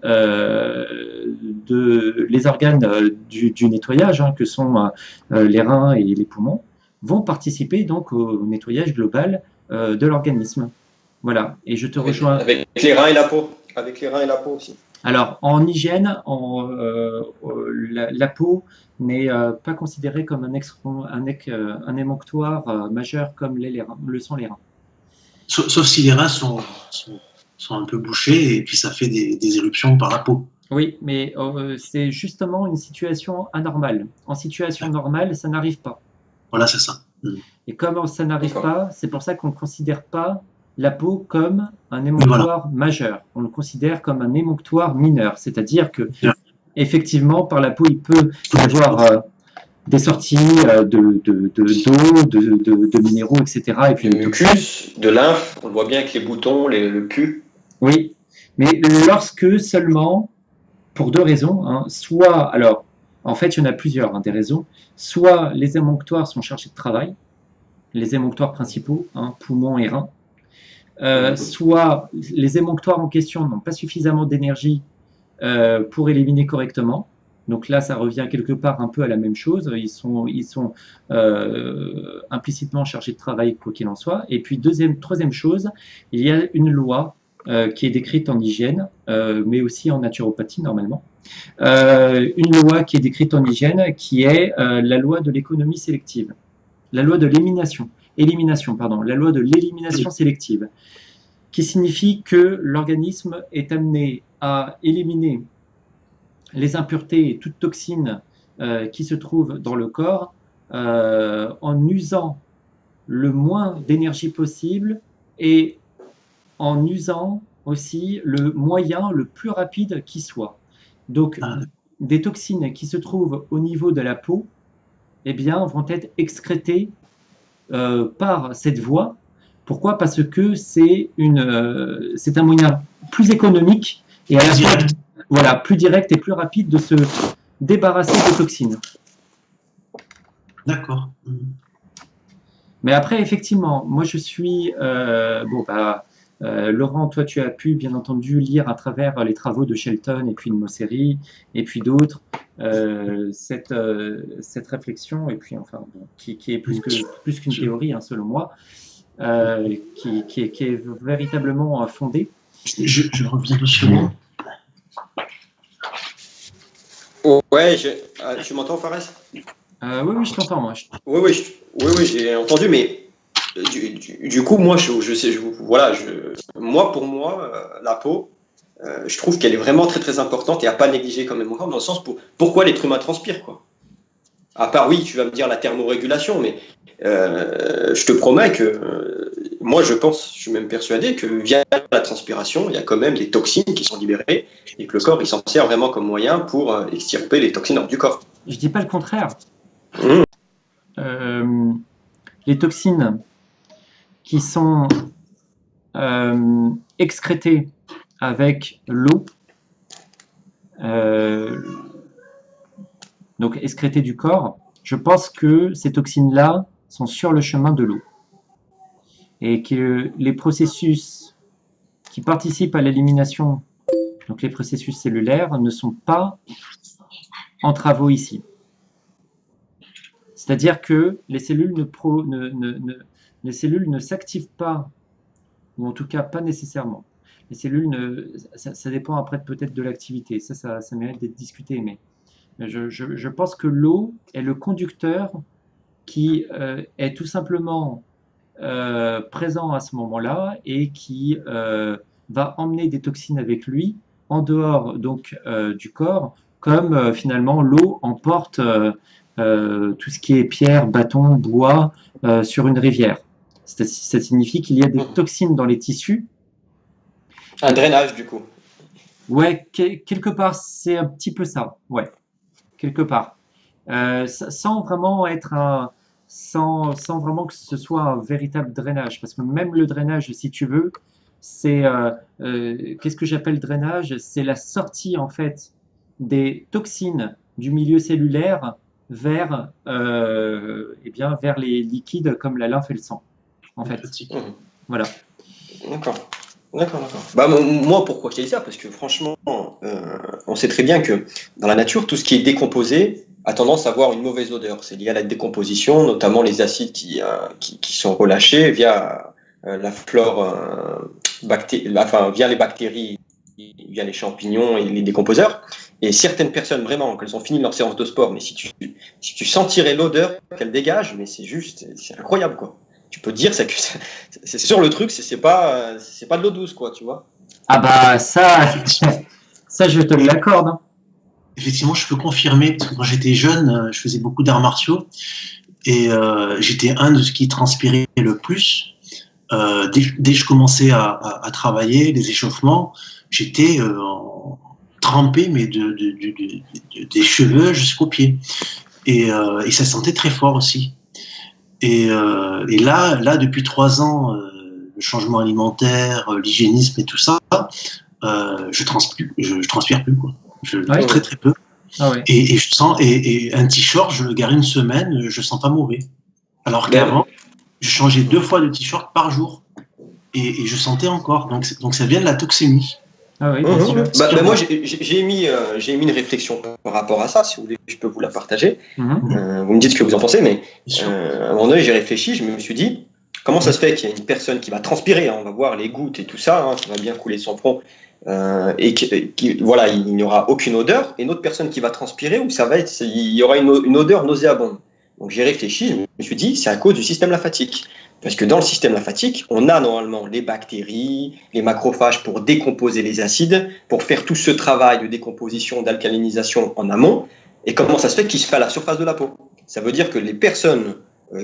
du nettoyage, hein, que sont les reins et les poumons, vont participer donc au nettoyage global de l'organisme. Voilà, et je te rejoins. Avec les reins et la peau. Avec les reins et la peau aussi. Alors, en hygiène, la peau n'est pas considérée comme un émonctoire majeur comme le sont les reins. Sauf si les reins sont un peu bouchés et puis ça fait des éruptions par la peau. Oui, mais c'est justement une situation anormale. En situation normale, ça n'arrive pas. Voilà, c'est ça. Et comme ça n'arrive pas, c'est pour ça qu'on ne considère pas la peau comme un émonctoire majeur. On le considère comme un émonctoire mineur. C'est-à-dire que, effectivement, par la peau, il peut y avoir des sorties d'eau, de minéraux, etc. Et puis de mucus, de lymphe, on le voit bien avec les boutons, le pus. Oui, mais lorsque seulement, pour deux raisons, hein, soit, alors, en fait, il y en a plusieurs, hein, des raisons, soit les émonctoires sont chargés de travail, les émonctoires principaux, hein, poumons et reins, soit les émonctoires en question n'ont pas suffisamment d'énergie pour éliminer correctement. Donc là, ça revient quelque part un peu à la même chose. Ils sont implicitement chargés de travail, quoi qu'il en soit. Et puis, troisième chose, il y a une loi qui est décrite en hygiène, mais aussi en naturopathie normalement. Une loi qui est décrite en hygiène, qui est la loi de l'économie sélective. La loi de la loi de l'élimination sélective, qui signifie que l'organisme est amené à éliminer les impuretés et toute toxine qui se trouvent dans le corps en usant le moins d'énergie possible et en usant aussi le moyen le plus rapide qui soit. Donc, des toxines qui se trouvent au niveau de la peau, eh bien, vont être excrétées par cette voie. Pourquoi? Parce que c'est un moyen plus économique et à la fois voilà, plus direct et plus rapide de se débarrasser de toxines. D'accord. Mais après, effectivement, moi je suis... Laurent, toi tu as pu bien entendu lire à travers les travaux de Shelton et puis de Mosseri et puis d'autres cette réflexion et puis enfin qui est plus qu'une théorie, hein, selon moi, qui est véritablement fondée. Je reviens doucement. Ouais, tu m'entends, Fares? Oui, je t'entends, moi. Oui, j'ai entendu, mais du coup, moi, pour moi, la peau, je trouve qu'elle est vraiment très très importante et à pas négliger quand même encore, dans le sens pourquoi l'être humain transpire, quoi. À part, oui, tu vas me dire la thermorégulation, mais je te promets que moi, je suis même persuadé que via la transpiration, il y a quand même des toxines qui sont libérées et que le corps, il s'en sert vraiment comme moyen pour extirper les toxines hors du corps. Je dis pas le contraire. Les toxines qui sont excrétées avec l'eau, donc excrétées du corps, je pense que ces toxines-là sont sur le chemin de l'eau. Et que les processus qui participent à l'élimination, donc les processus cellulaires, ne sont pas en travaux ici. C'est-à-dire que les cellules ne s'activent pas, ou en tout cas pas nécessairement. Les cellules, ça dépend après peut-être de l'activité, ça mérite d'être discuté, mais je pense que l'eau est le conducteur qui est tout simplement présent à ce moment-là et qui va emmener des toxines avec lui en dehors donc du corps comme finalement l'eau emporte tout ce qui est pierre, bâton, bois sur une rivière. Ça signifie qu'il y a des toxines dans les tissus. Un drainage, du coup. Ouais, quelque part, c'est un petit peu ça. Ouais, quelque part. Sans vraiment sans vraiment que ce soit un véritable drainage. Parce que même le drainage, si tu veux, c'est qu'est-ce que j'appelle drainage? C'est la sortie, en fait, des toxines du milieu cellulaire vers, vers les liquides comme la lymphe et le sang. En fait. Voilà. D'accord. Bah, moi, pourquoi je dis ça? Parce que franchement, on sait très bien que dans la nature, tout ce qui est décomposé a tendance à avoir une mauvaise odeur. C'est lié à la décomposition, notamment les acides qui sont relâchés via la flore, via les bactéries, via les champignons et les décomposeurs. Et certaines personnes, vraiment, qu'elles ont fini leur séance de sport, mais si tu sentirais l'odeur qu'elles dégagent, mais c'est incroyable, quoi. Tu peux te dire, c'est sûr, le truc, c'est pas de l'eau douce, quoi, tu vois. Ah bah ça je te l'accorde. Hein. Effectivement, je peux confirmer, parce que quand j'étais jeune, je faisais beaucoup d'arts martiaux, et j'étais un de ceux qui transpirait le plus. Dès que je commençais à travailler, les échauffements, j'étais trempé, mais des cheveux jusqu'aux pieds. Et ça sentait très fort aussi. Et là, depuis 3 ans, le changement alimentaire, l'hygiénisme et tout ça, je transpire plus, quoi. Très très peu. Ah ouais. Et je sens, et un t-shirt, je le garde une semaine, je sens pas mauvais. Alors qu'avant, je changeais 2 fois de t-shirt par jour, et je sentais encore. Donc ça vient de la toxémie. Ah oui, bien sûr. Moi, j'ai mis une réflexion par rapport à ça. Si vous voulez, je peux vous la partager. Vous me dites ce que vous en pensez, mais à un moment donné, j'ai réfléchi. Je me suis dit, comment ça se fait qu'il y a une personne qui va transpirer, hein, on va voir les gouttes et tout ça, hein, qui va bien couler de son front, et voilà, il n'y aura aucune odeur, et une autre personne qui va transpirer où il y aura une odeur nauséabonde. Donc j'ai réfléchi, je me suis dit, c'est à cause du système lymphatique. Parce que dans le système lymphatique, on a normalement les bactéries, les macrophages pour décomposer les acides, pour faire tout ce travail de décomposition, d'alcalinisation en amont. Et comment ça se fait qu'il se fait à la surface de la peau? Ça veut dire que les personnes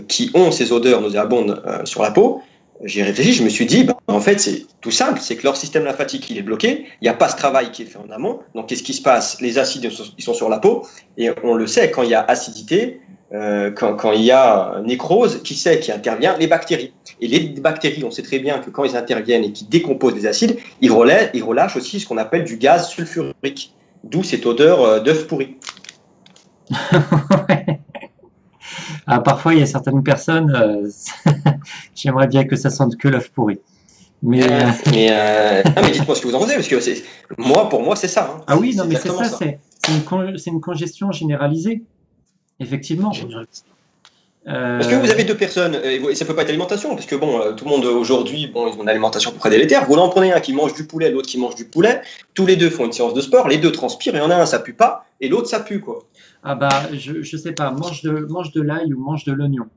qui ont ces odeurs nauséabondes sur la peau, j'ai réfléchi, je me suis dit, en fait, c'est tout simple, c'est que leur système lymphatique, il est bloqué, il n'y a pas ce travail qui est fait en amont. Donc, qu'est-ce qui se passe? Les acides, ils sont sur la peau, et on le sait, quand il y a acidité, quand il y a nécrose, qui c'est qui intervient? Les bactéries. Et les bactéries, on sait très bien que quand ils interviennent et qu'ils décomposent les acides, ils relâchent aussi ce qu'on appelle du gaz sulfurique, d'où cette odeur d'œuf pourri. Ah, parfois, il y a certaines personnes, j'aimerais bien que ça sente que l'œuf pourri. Mais dites-moi ce que vous en pensez, parce que pour moi, c'est ça. Hein. Ah oui, non, mais c'est ça, c'est une congestion généralisée. Effectivement. Parce que vous avez 2 personnes, et ça peut pas être l'alimentation, parce que tout le monde aujourd'hui, ils ont une alimentation à peu près délétère. Vous en prenez un qui mange du poulet, l'autre qui mange du poulet, tous les 2 font une séance de sport, les 2 transpirent, et il y en a un ça pue pas, et l'autre ça pue, quoi. Ah bah, je sais pas, mange de l'ail ou mange de l'oignon.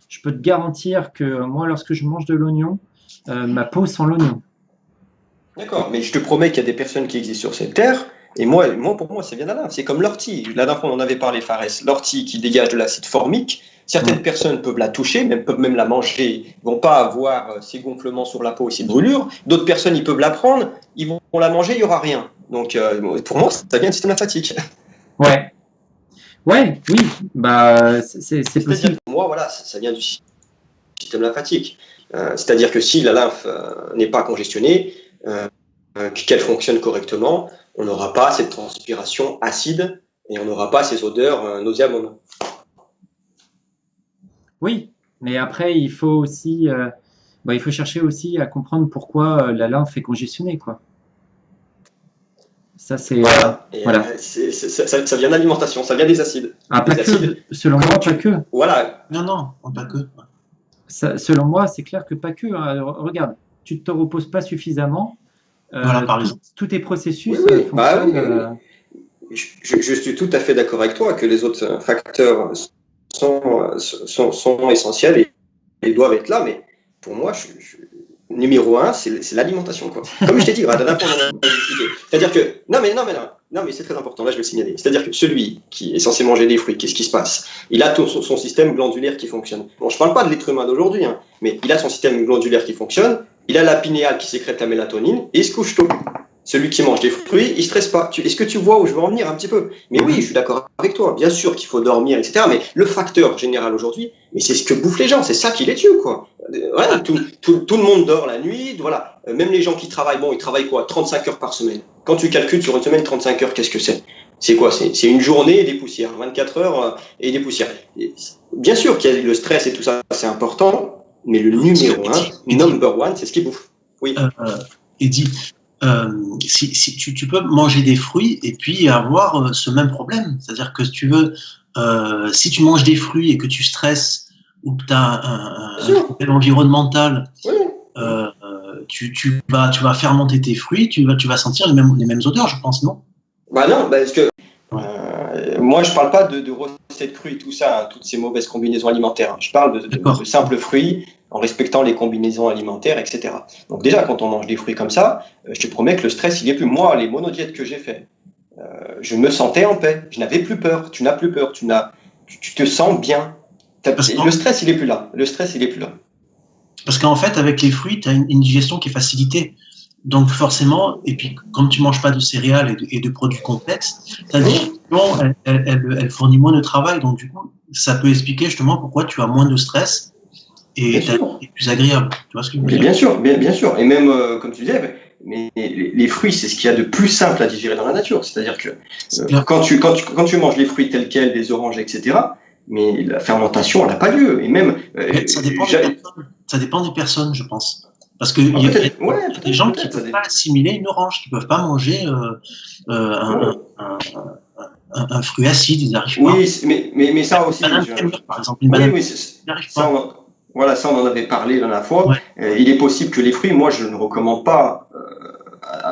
Je peux te garantir que moi, lorsque je mange de l'oignon, ma peau sent l'oignon. D'accord, mais je te promets qu'il y a des personnes qui existent sur cette terre. Et moi, pour moi, ça vient de là. C'est comme l'ortie. La dernière fois, on en avait parlé, Fares. L'ortie qui dégage de l'acide formique. Certaines personnes peuvent la toucher, peuvent même la manger. Ils ne vont pas avoir ces gonflements sur la peau et ces brûlures. D'autres personnes, ils peuvent la prendre. Ils vont la manger, il n'y aura rien. Donc, pour moi, ça vient du système lymphatique. Ouais. Ouais, oui. Bah, c'est possible. Pour moi, voilà, ça vient du système lymphatique. C'est-à-dire que si la lymphe n'est pas congestionnée, qu'elle fonctionne correctement, on n'aura pas cette transpiration acide et on n'aura pas ces odeurs nauséabondes. Oui, mais après, il faut aussi, il faut chercher aussi à comprendre pourquoi la lymphe est congestionnée, quoi. Ça, c'est... Voilà. Ça vient d'alimentation, ça vient des acides. Ah, pas que. Selon moi, pas que. Voilà. Non, pas que. Selon moi, c'est clair que pas que. Hein. Regarde, tu ne te reposes pas suffisamment. Voilà, par exemple. Tous tes processus fonctionnent. Je suis tout à fait d'accord avec toi que les autres facteurs sont essentiels et doivent être là, mais pour moi, numéro 1, c'est l'alimentation, quoi. Comme je t'ai dit, la dernière fois, on a expliqué. C'est-à-dire que, non, mais c'est très important, là, je vais le signaler. C'est-à-dire que celui qui est censé manger des fruits, qu'est-ce qui se passe? Il a son système glandulaire qui fonctionne. Bon, je parle pas de l'être humain d'aujourd'hui, hein, mais il a son système glandulaire qui fonctionne, il a la pinéale qui sécrète la mélatonine, et il se couche tôt. Celui qui mange des fruits, il ne stresse pas. Est-ce que tu vois où je veux en venir un petit peu? Mais oui, je suis d'accord avec toi. Bien sûr qu'il faut dormir, etc. Mais le facteur général aujourd'hui, mais c'est ce que bouffent les gens. C'est ça qui les tue, quoi. Voilà, tout le monde dort la nuit. Voilà. Même les gens qui travaillent, bon, ils travaillent quoi? 35 heures par semaine. Quand tu calcules sur une semaine 35 heures, qu'est-ce que c'est? C'est quoi? C'est une journée et des poussières. 24 heures et des poussières. Bien sûr qu'il y a le stress et tout ça, c'est important. Mais le numéro 1, number 1, c'est ce qu'ils bouffent. Oui. Eddy, si tu peux manger des fruits et puis avoir ce même problème. C'est-à-dire que si tu veux, si tu manges des fruits et que tu stresses ou que tu as un problème environnemental, tu vas fermenter tes fruits, tu vas sentir les mêmes odeurs, je pense, non? Bah non, parce que moi je parle pas de recettes crues et tout ça, hein, toutes ces mauvaises combinaisons alimentaires. Hein. Je parle de simples fruits en respectant les combinaisons alimentaires, etc. Donc déjà, quand on mange des fruits comme ça, je te promets que le stress, il est plus. Moi, les monodiètes que j'ai fait, je me sentais en paix. Je n'avais plus peur. Tu n'as plus peur. Tu te sens bien. Le stress, il est plus là. Le stress, il est plus là. Parce qu'en fait, avec les fruits, tu as une digestion qui est facilitée. Donc forcément, et puis comme tu manges pas de céréales et de produits complexes, ta digestion, elle fournit moins de travail. Donc du coup, ça peut expliquer justement pourquoi tu as moins de stress et c'est plus agréable. Tu vois ce que je veux dire? Bien sûr, bien sûr. Et même, comme tu disais, mais les fruits, c'est ce qu'il y a de plus simple à digérer dans la nature. C'est-à-dire que quand tu manges les fruits tels quels, des oranges, etc., mais la fermentation, elle n'a pas lieu. Et même, ça dépend des personnes, je pense. Parce qu'il y a des gens qui ne peuvent pas assimiler une orange, qui ne peuvent pas manger un fruit acide, ils n'arrivent pas. Oui, mais ça aussi. Par exemple, une banane, voilà, ça on en avait parlé la dernière fois. Ouais. Il est possible que les fruits, moi je ne recommande pas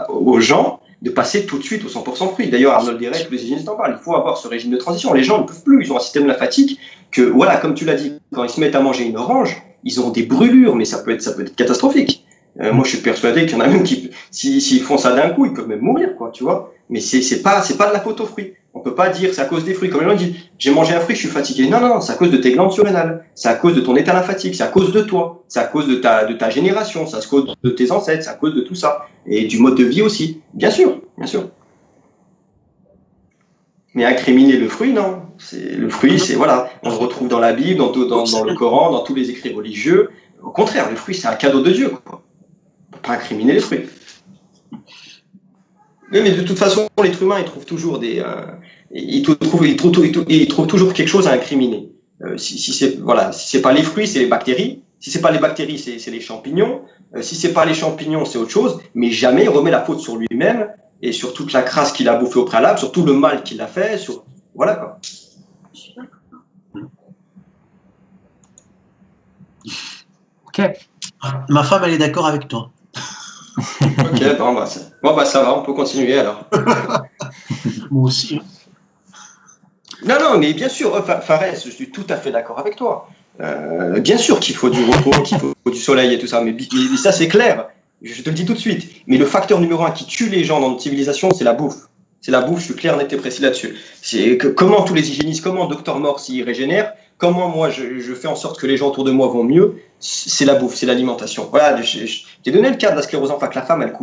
aux gens de passer tout de suite au 100% fruits. D'ailleurs, Arnold Ehret, tous les hygiénistes en parlent. Il faut avoir ce régime de transition. Les gens ne peuvent plus, ils ont un système lymphatique que, voilà, comme tu l'as dit, quand ils se mettent à manger une orange, ils ont des brûlures, mais ça peut être catastrophique. Moi, je suis persuadé qu'il y en a même qui, s'ils font ça d'un coup, ils peuvent même mourir, quoi, tu vois. Mais c'est pas de la faute aux fruits. On peut pas dire c'est à cause des fruits. Comme les gens disent, j'ai mangé un fruit, je suis fatigué. Non, c'est à cause de tes glandes surrénales. C'est à cause de ton état lymphatique. C'est à cause de toi. C'est à cause de ta génération. C'est à cause de tes ancêtres. C'est à cause de tout ça. Et du mode de vie aussi. Bien sûr. Mais incriminer le fruit, non. Le fruit, c'est, voilà. On le retrouve dans la Bible, dans le Coran, dans tous les écrits religieux. Au contraire, le fruit, c'est un cadeau de Dieu, quoi. On peut pas incriminer les fruits. Oui, mais de toute façon, l'être humain, il trouve toujours il trouve toujours quelque chose à incriminer. Si c'est pas les fruits, c'est les bactéries. Si c'est pas les bactéries, c'est les champignons. Si c'est pas les champignons, c'est autre chose. Mais jamais il remet la faute sur lui-même et sur toute la crasse qu'il a bouffée au préalable, sur tout le mal qu'il a fait, voilà quoi. Ok. Ma femme, elle est d'accord avec toi. Ok, ça va, on peut continuer alors. Moi aussi. Non, mais bien sûr, Fares, je suis tout à fait d'accord avec toi. Bien sûr qu'il faut du repos, qu'il faut du soleil et tout ça, mais ça c'est clair, je te le dis tout de suite. Mais le facteur numéro 1 qui tue les gens dans notre civilisation, c'est la bouffe. C'est la bouffe, je suis clair, net et précis là-dessus. C'est comment tous les hygiénistes, comment Dr Morsi régénère, comment moi je fais en sorte que les gens autour de moi vont mieux, c'est la bouffe, c'est l'alimentation. Voilà, j'ai donné le cas de la sclérose en plaques. La femme, elle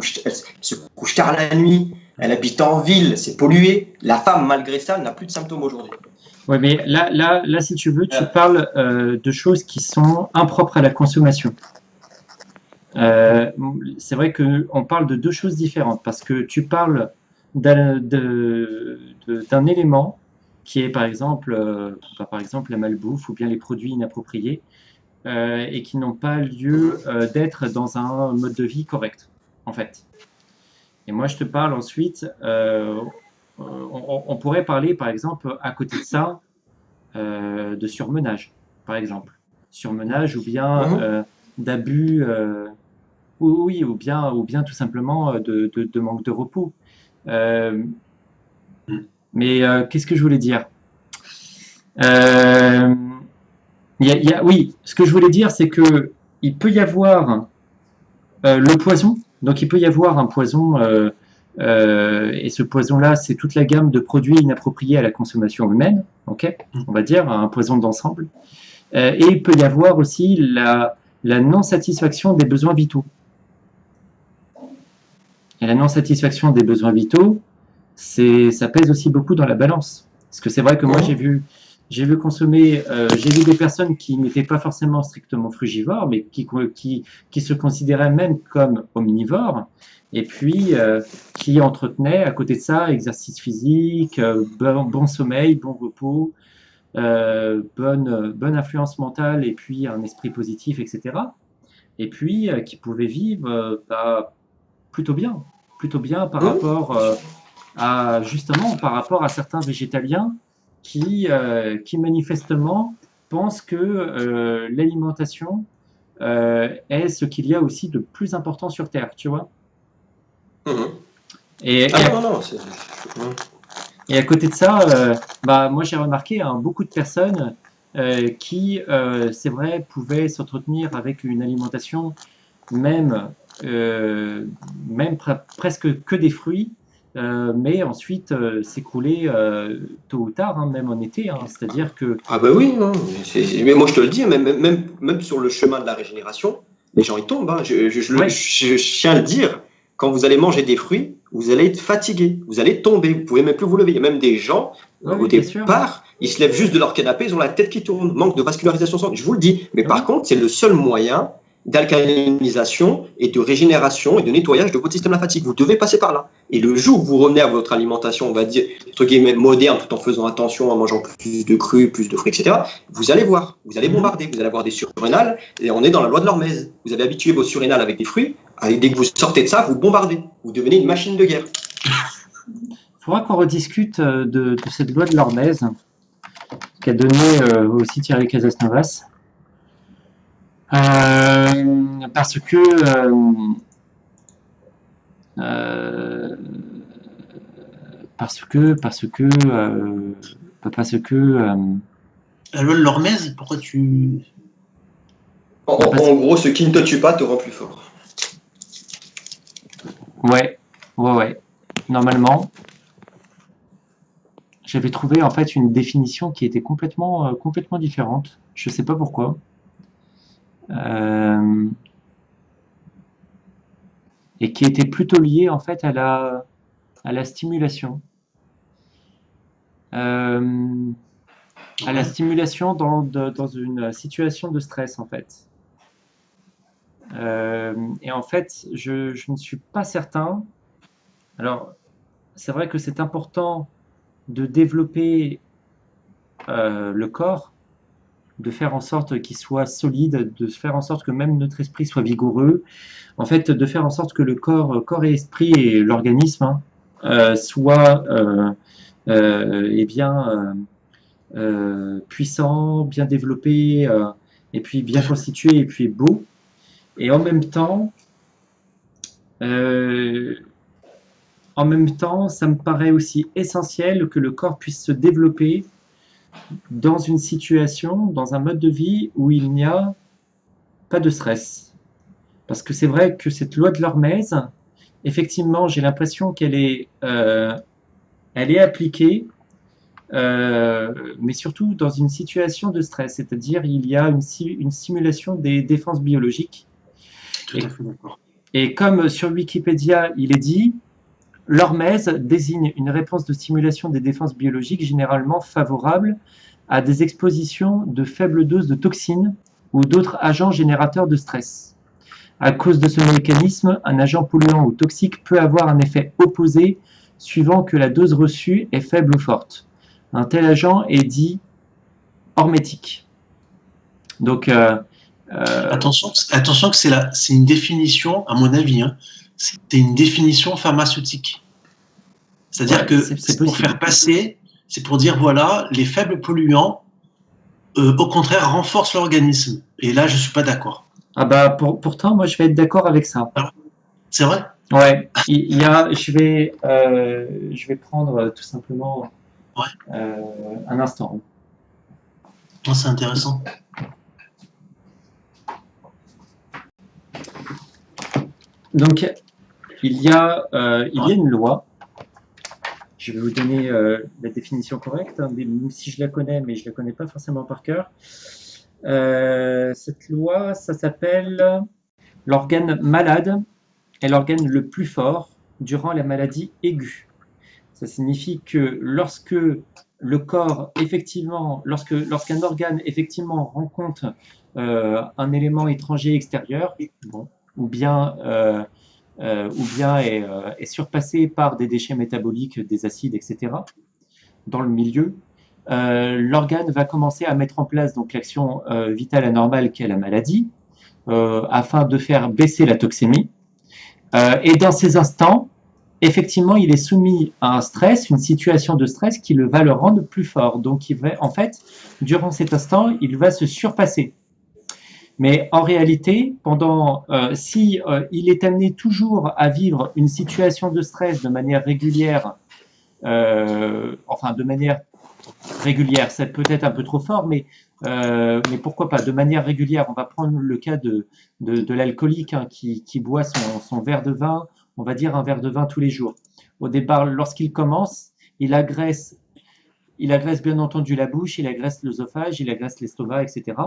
se couche tard la nuit, elle habite en ville, c'est pollué. La femme, malgré ça, n'a plus de symptômes aujourd'hui. Oui, mais là, si tu veux, tu parles de choses qui sont impropres à la consommation. C'est vrai qu'on parle de deux choses différentes, parce que tu parles d'un élément qui est par exemple la malbouffe ou bien les produits inappropriés et qui n'ont pas lieu d'être dans un mode de vie correct, en fait. Et moi, je te parle ensuite, on pourrait parler, par exemple, à côté de ça, de surmenage, par exemple. Surmenage ou bien d'abus, oui, ou bien tout simplement de manque de repos. Mais qu'est-ce que je voulais dire? Oui, ce que je voulais dire, c'est que il peut y avoir Le poison. Donc, il peut y avoir un poison, et ce poison-là, c'est toute la gamme de produits inappropriés à la consommation humaine, ok, on va dire, un poison d'ensemble. Et il peut y avoir aussi la non-satisfaction des besoins vitaux. Et la non-satisfaction des besoins vitaux, ça pèse aussi beaucoup dans la balance. Parce que c'est vrai que moi, j'ai vu des personnes qui n'étaient pas forcément strictement frugivores, mais qui se considéraient même comme omnivores, et puis qui entretenaient à côté de ça exercice physique, bon sommeil, bon repos, bonne influence mentale, et puis un esprit positif, etc. Et puis qui pouvaient vivre plutôt bien par rapport par rapport à certains végétaliens qui manifestement pensent que l'alimentation est ce qu'il y a aussi de plus important sur Terre, tu vois. Et à côté de ça, moi j'ai remarqué beaucoup de personnes qui, c'est vrai, pouvaient s'entretenir avec une alimentation même presque que des fruits, mais ensuite s'écrouler tôt ou tard, même en été. C'est-à-dire que... Ah bah oui, non, mais moi je te le dis, même sur le chemin de la régénération, les gens ils tombent. Je tiens à le dire, quand vous allez manger des fruits, vous allez être fatigué, vous allez tomber, vous pouvez même plus vous lever. Il y a même des gens, au départ, ils se lèvent juste de leur canapé, ils ont la tête qui tourne, manque de vascularisation sanguine, je vous le dis. Mais par contre, c'est le seul moyen d'alcalinisation et de régénération et de nettoyage de votre système lymphatique. Vous devez passer par là. Et le jour où vous revenez à votre alimentation, on va dire, entre guillemets, moderne, tout en faisant attention, en mangeant plus de cru, plus de fruits, etc., vous allez voir, vous allez bombarder, vous allez avoir des surrénales, et on est dans la loi de l'hormèse. Vous avez habitué vos surrénales avec des fruits, et dès que vous sortez de ça, vous bombardez. Vous devenez une machine de guerre. Il faudra qu'on rediscute de cette loi de l'hormèse qu'a donnée aussi Thierry Casasnovas. Parce que la loi de l'hormèse, pourquoi tu... En gros, ce qui ne te tue pas te rend plus fort. Ouais. Normalement, j'avais trouvé en fait une définition qui était complètement différente. Je sais pas pourquoi. Et qui était plutôt liée en fait à la stimulation. À la stimulation dans une situation de stress en fait. Et en fait, je ne suis pas certain. Alors, c'est vrai que c'est important de développer le corps, de faire en sorte qu'il soit solide, de faire en sorte que même notre esprit soit vigoureux, en fait, de faire en sorte que le corps et esprit et l'organisme soient puissants, bien développés, et puis bien constitués, et puis beaux. Et en même temps, ça me paraît aussi essentiel que le corps puisse se développer dans une situation, dans un mode de vie où il n'y a pas de stress. Parce que c'est vrai que cette loi de l'hormèse, effectivement, j'ai l'impression qu'elle est appliquée, mais surtout dans une situation de stress, c'est-à-dire il y a une simulation des défenses biologiques. Tout à fait d'accord. Et comme sur Wikipédia, il est dit, l'hormèse désigne une réponse de stimulation des défenses biologiques généralement favorable à des expositions de faibles doses de toxines ou d'autres agents générateurs de stress. À cause de ce mécanisme, un agent polluant ou toxique peut avoir un effet opposé suivant que la dose reçue est faible ou forte. Un tel agent est dit hormétique. Donc, attention que c'est une définition, à mon avis, c'est une définition pharmaceutique. C'est-à-dire que c'est pour faire passer, c'est pour dire voilà, les faibles polluants, au contraire, renforcent l'organisme. Et là, je suis pas d'accord. Ah bah pourtant, moi, je vais être d'accord avec ça. C'est vrai? Ouais. Je vais prendre tout simplement un instant. Oh, c'est intéressant. Donc, il y a une loi. Je vais vous donner la définition correcte, hein, même si je la connais, mais je ne la connais pas forcément par cœur. Cette loi, ça s'appelle l'organe malade est l'organe le plus fort durant la maladie aiguë. Ça signifie que lorsque le corps, effectivement, lorsqu'un organe, effectivement, rencontre un élément étranger extérieur, bon, ou bien est surpassé par des déchets métaboliques, des acides, etc., dans le milieu, l'organe va commencer à mettre en place donc l'action vitale anormale qu'est la maladie, afin de faire baisser la toxémie. Et dans ces instants, effectivement, il est soumis à un stress, une situation de stress qui va le rendre plus fort. Donc, en fait, durant cet instant, il va se surpasser. Mais en réalité, si il est amené toujours à vivre une situation de stress de manière régulière, de manière régulière, c'est peut-être un peu trop fort, mais pourquoi pas, de manière régulière. On va prendre le cas de l'alcoolique hein, qui boit son verre de vin, on va dire un verre de vin tous les jours. Au départ, lorsqu'il commence, il agresse bien entendu la bouche, il agresse l'œsophage, il agresse l'estomac, etc.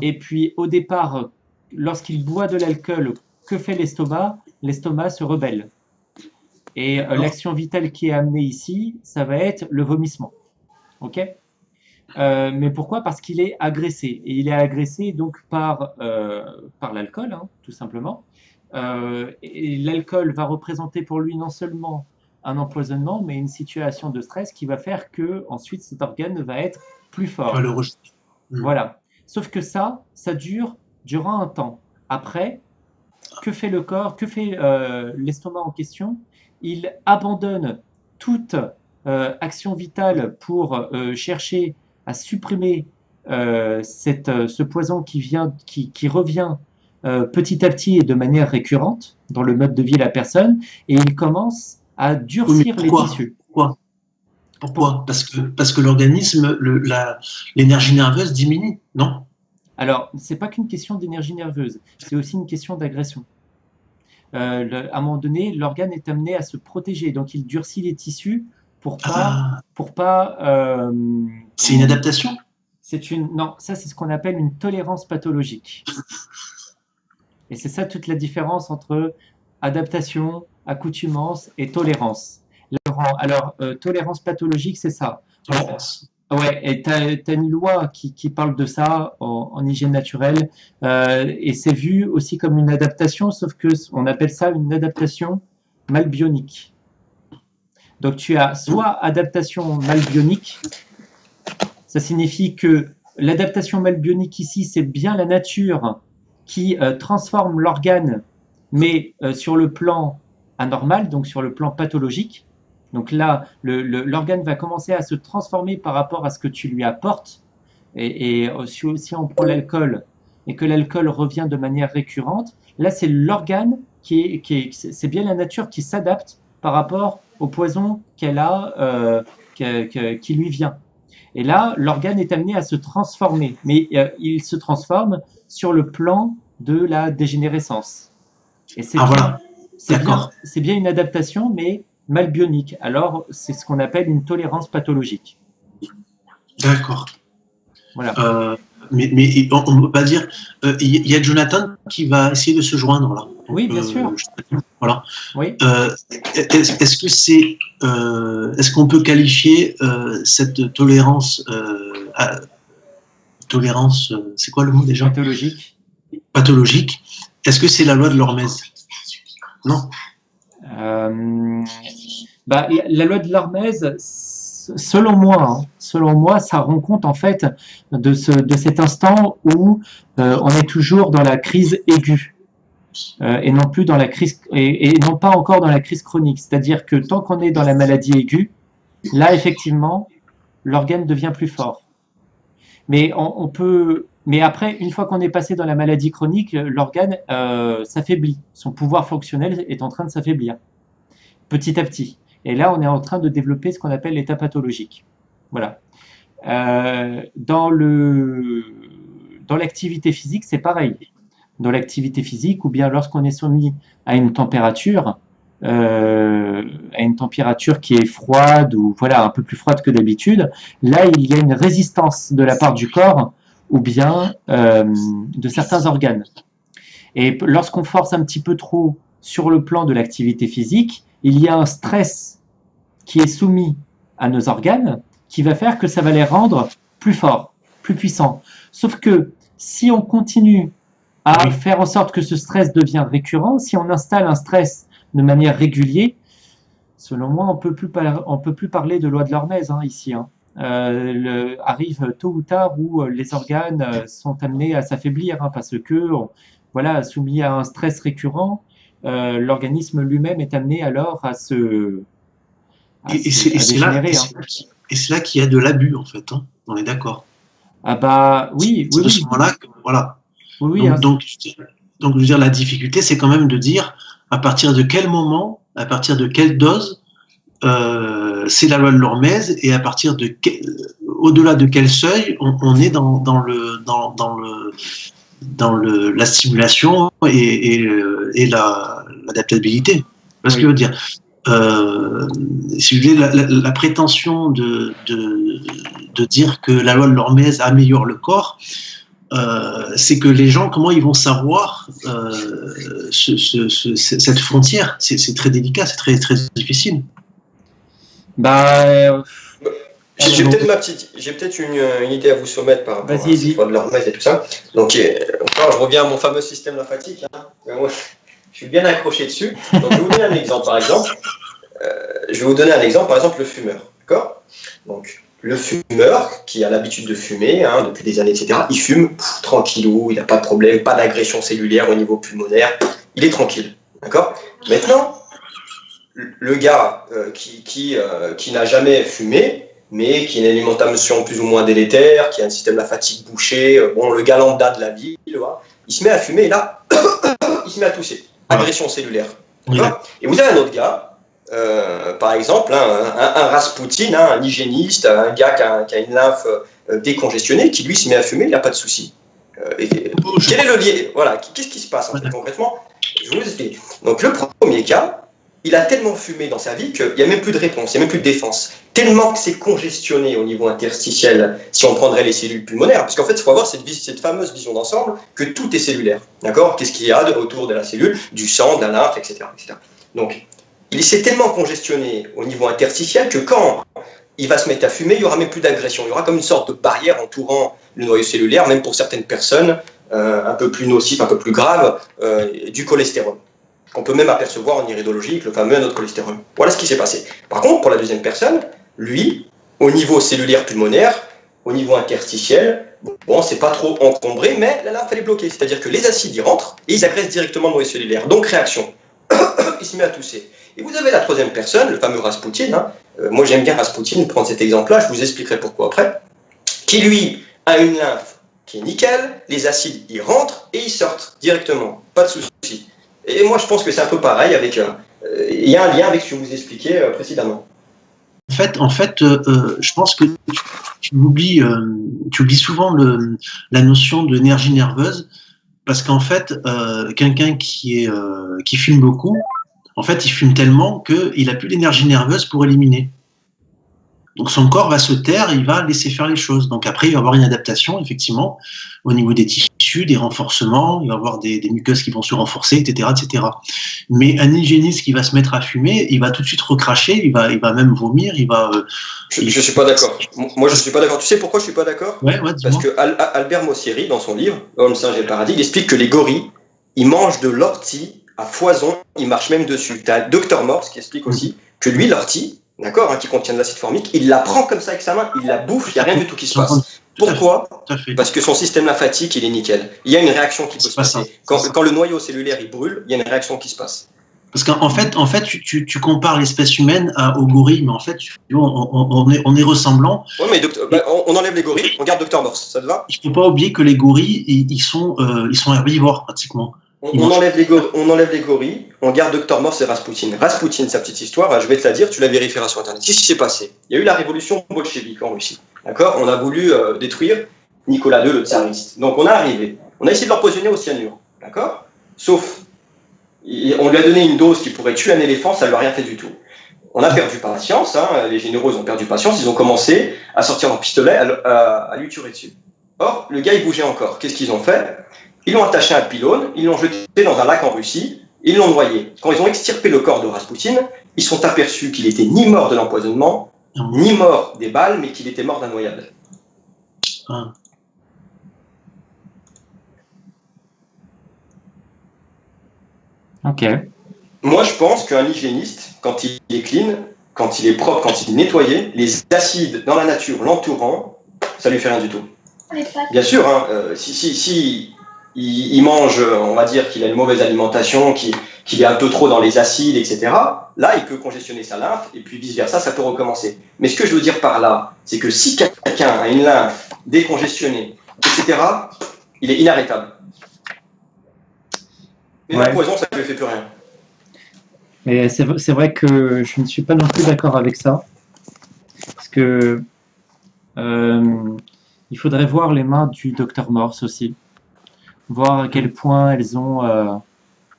Et puis au départ, lorsqu'il boit de l'alcool, que fait l'estomac? L'estomac se rebelle. Et l'action vitale qui est amenée ici, ça va être le vomissement. Ok? Mais pourquoi? Parce qu'il est agressé. Et il est agressé donc par l'alcool, hein, tout simplement. Et l'alcool va représenter pour lui non seulement un empoisonnement, mais une situation de stress qui va faire que ensuite cet organe va être plus fort. Voilà. Sauf que ça dure durant un temps. Après, que fait le corps? Que fait l'estomac en question? Il abandonne toute action vitale pour chercher à supprimer ce poison qui revient petit à petit et de manière récurrente dans le mode de vie de la personne, et il commence à durcir les tissus. Pourquoi? Parce que l'organisme, l'énergie nerveuse diminue, non? Alors, c'est pas qu'une question d'énergie nerveuse, c'est aussi une question d'agression. À un moment donné, l'organe est amené à se protéger, donc il durcit les tissus pour pas. C'est une adaptation? Non, ça c'est ce qu'on appelle une tolérance pathologique. Et c'est ça toute la différence entre adaptation, accoutumance et tolérance. Alors, tolérance pathologique, c'est ça. Ouais, et tu as une loi qui parle de ça en hygiène naturelle, et c'est vu aussi comme une adaptation, sauf que on appelle ça une adaptation malbionique. Donc tu as soit adaptation malbionique, ça signifie que l'adaptation malbionique ici, c'est bien la nature qui transforme l'organe, mais sur le plan anormal, donc sur le plan pathologique. Donc là, l'organe va commencer à se transformer par rapport à ce que tu lui apportes. Et si on prend l'alcool et que l'alcool revient de manière récurrente, là, c'est l'organe c'est bien la nature qui s'adapte par rapport au poison qu'elle a, qui lui vient. Et là, l'organe est amené à se transformer, mais il se transforme sur le plan de la dégénérescence. Et c'est bien une adaptation, mais malbionique. Alors, c'est ce qu'on appelle une tolérance pathologique. D'accord. Voilà. Mais on ne peut pas dire. Il y a Jonathan qui va essayer de se joindre là. Oui, bien sûr. Voilà. Oui. Est-ce qu'on peut qualifier cette tolérance c'est quoi le mot déjà? Pathologique. Est-ce que c'est la loi de l'Hormèse? Non. La loi de l'Hormèse, selon moi, ça rend compte en fait de cet instant où on est toujours dans la crise aiguë et non plus dans la crise et non pas encore dans la crise chronique. C'est-à-dire que tant qu'on est dans la maladie aiguë, là effectivement, l'organe devient plus fort. Mais mais après, une fois qu'on est passé dans la maladie chronique, l'organe s'affaiblit. Son pouvoir fonctionnel est en train de s'affaiblir petit à petit. Et là, on est en train de développer ce qu'on appelle l'état pathologique. Voilà. Dans l'activité physique, c'est pareil. dans l'activité physique, ou bien lorsqu'on est soumis à une température qui est froide ou voilà, un peu plus froide que d'habitude, là il y a une résistance de la part du corps ou bien de certains organes. Et lorsqu'on force un petit peu trop sur le plan de l'activité physique, il y a un stress qui est soumis à nos organes qui va faire que ça va les rendre plus forts, plus puissants. Sauf que si on continue à faire en sorte que ce stress devienne récurrent, si on installe un stress de manière régulière, selon moi, on peut plus parler de loi de l'hormèse ici. Arrive tôt ou tard où les organes sont amenés à s'affaiblir parce que, voilà, soumis à un stress récurrent, l'organisme lui-même est amené alors à se dégénérer. Et c'est là qu'il y a de l'abus, en fait. On est d'accord. Ah bah oui. C'est de ce moment-là que, voilà. Oui, donc, je veux dire, la difficulté, c'est quand même de dire à partir de quel moment, à partir de quelle dose, c'est la loi de l'hormèse, et à partir de au-delà de quel seuil on est dans la stimulation et l'adaptabilité. Parce que je veux dire, si vous voulez, la prétention de dire que la loi de l'hormèse améliore le corps, c'est que les gens, comment ils vont savoir cette frontière? C'est très délicat, c'est très, très difficile. J'ai peut-être une idée à vous soumettre par rapport à cette loi de l'hormèse et tout ça. Donc, encore, je reviens à mon fameux système lymphatique. Je suis bien accroché dessus. Donc, je vais vous donner un exemple, par exemple. Le fumeur. D'accord? Donc, le fumeur qui a l'habitude de fumer depuis des années, etc., il fume tranquillou, il n'a pas de problème, pas d'agression cellulaire au niveau pulmonaire, il est tranquille. D'accord? Maintenant, le gars qui n'a jamais fumé, mais qui a une alimentation plus ou moins délétère, qui a un système lymphatique bouché, le gars lambda de la ville, il se met à fumer et là, il se met à tousser. Agression cellulaire. Et vous avez un autre gars, par exemple, un Rasputin, un hygiéniste, un gars qui a une lymphe décongestionnée, qui lui se met à fumer, il n'a pas de souci. Quel est le lien? Voilà, qu'est-ce qui se passe concrètement? Je vais vous expliquer. Donc le premier cas, il a tellement fumé dans sa vie qu'il n'y a même plus de réponse, il n'y a même plus de défense. Tellement que c'est congestionné au niveau interstitiel, si on prendrait les cellules pulmonaires, parce qu'en fait, il faut avoir cette fameuse vision d'ensemble que tout est cellulaire. D'accord? Qu'est-ce qu'il y a autour de la cellule? Du sang, de la lymphe, etc. Donc, il s'est tellement congestionné au niveau interstitiel que quand il va se mettre à fumer, il n'y aura même plus d'agression. Il y aura comme une sorte de barrière entourant le noyau cellulaire, même pour certaines personnes, un peu plus nocif, un peu plus grave, du cholestérol. Qu'on peut même apercevoir en iridologie, le fameux anneau de cholestérol. Voilà ce qui s'est passé. Par contre, pour la deuxième personne, lui, au niveau cellulaire pulmonaire, au niveau interstitiel, c'est pas trop encombré, mais la lymphe, elle est bloquée. C'est-à-dire que les acides y rentrent et ils agressent directement le noyau cellulaire. Donc, réaction. Il se met à tousser. Et vous avez la troisième personne, le fameux Rasputin. Moi, j'aime bien Rasputin, prendre cet exemple-là, je vous expliquerai pourquoi après. Qui, lui, a une lymphe qui est nickel, les acides y rentrent et ils sortent directement. Pas de souci. Et moi, je pense que c'est un peu pareil avec. Il y a un lien avec ce que je vous expliquais précédemment. En fait, je pense que tu oublies souvent la notion d'énergie nerveuse, parce qu'en fait, quelqu'un qui fume beaucoup, en fait, il fume tellement qu'il n'a plus d'énergie nerveuse pour éliminer. Donc son corps va se taire, il va laisser faire les choses. Donc après, il va y avoir une adaptation, effectivement, au niveau des tissus, des renforcements, il va y avoir des muqueuses qui vont se renforcer, etc., etc. Mais un hygiéniste qui va se mettre à fumer, il va tout de suite recracher, il va même vomir, il va... Je ne suis pas d'accord. Moi, je ne suis pas d'accord. Tu sais pourquoi je ne suis pas d'accord? Parce que Albert Mosseri, dans son livre, L'homme, singe et le paradis, il explique que les gorilles, ils mangent de l'ortie à foison, ils marchent même dessus. Tu as Dr Morse qui explique aussi que lui, l'ortie, d'accord, qui contient de l'acide formique, il la prend comme ça avec sa main, il la bouffe, il n'y a rien du tout qui se passe. Pourquoi? Parce que son système lymphatique, il est nickel. Il y a une réaction qui peut se passer. Quand le noyau cellulaire il brûle, il y a une réaction qui se passe. Parce qu'en fait, tu compares l'espèce humaine au gorille, mais en fait, on est ressemblant. Oui, mais on enlève les gorilles, on garde Dr Morse, ça te va? Il ne faut pas oublier que les gorilles, ils sont herbivores pratiquement. On enlève les gorilles, on garde Dr Morse et Rasputin. Rasputin, sa petite histoire, je vais te la dire, tu la vérifieras sur Internet. Qu'est-ce qui s'est passé? Il y a eu la révolution bolchevique en Russie. D'accord? On a voulu détruire Nicolas II, le tsariste. Donc on a essayé de l'empoisonner au cyanure. d'accord? Sauf, on lui a donné une dose qui pourrait tuer un éléphant, ça ne lui a rien fait du tout. On a perdu patience, hein, les généraux ont perdu patience, ils ont commencé à sortir leur pistolet, à lui tirer dessus. Or, le gars, il bougeait encore. Qu'est-ce qu'ils ont fait? Ils l'ont attaché à un pylône, ils l'ont jeté dans un lac en Russie, ils l'ont noyé. Quand ils ont extirpé le corps de Raspoutine, ils se sont aperçus qu'il était ni mort de l'empoisonnement, ni mort des balles, mais qu'il était mort d'un noyade. Ah. Ok. Moi, je pense qu'un hygiéniste, quand il est clean, quand il est propre, quand il est nettoyé, les acides dans la nature l'entourant, ça lui fait rien du tout. Bien sûr, hein, si il mange, on va dire qu'il a une mauvaise alimentation, qu'il est un peu trop dans les acides, etc., là, il peut congestionner sa lymphe, et puis vice-versa, ça peut recommencer. Mais ce que je veux dire par là, c'est que si quelqu'un a une lymphe décongestionnée, etc., il est inarrêtable. Mais ouais. Le poison, ça ne lui fait plus rien. Mais c'est vrai que je ne suis pas non plus d'accord avec ça. Parce que il faudrait voir les mains du docteur Morse aussi. Voir à quel point elles ont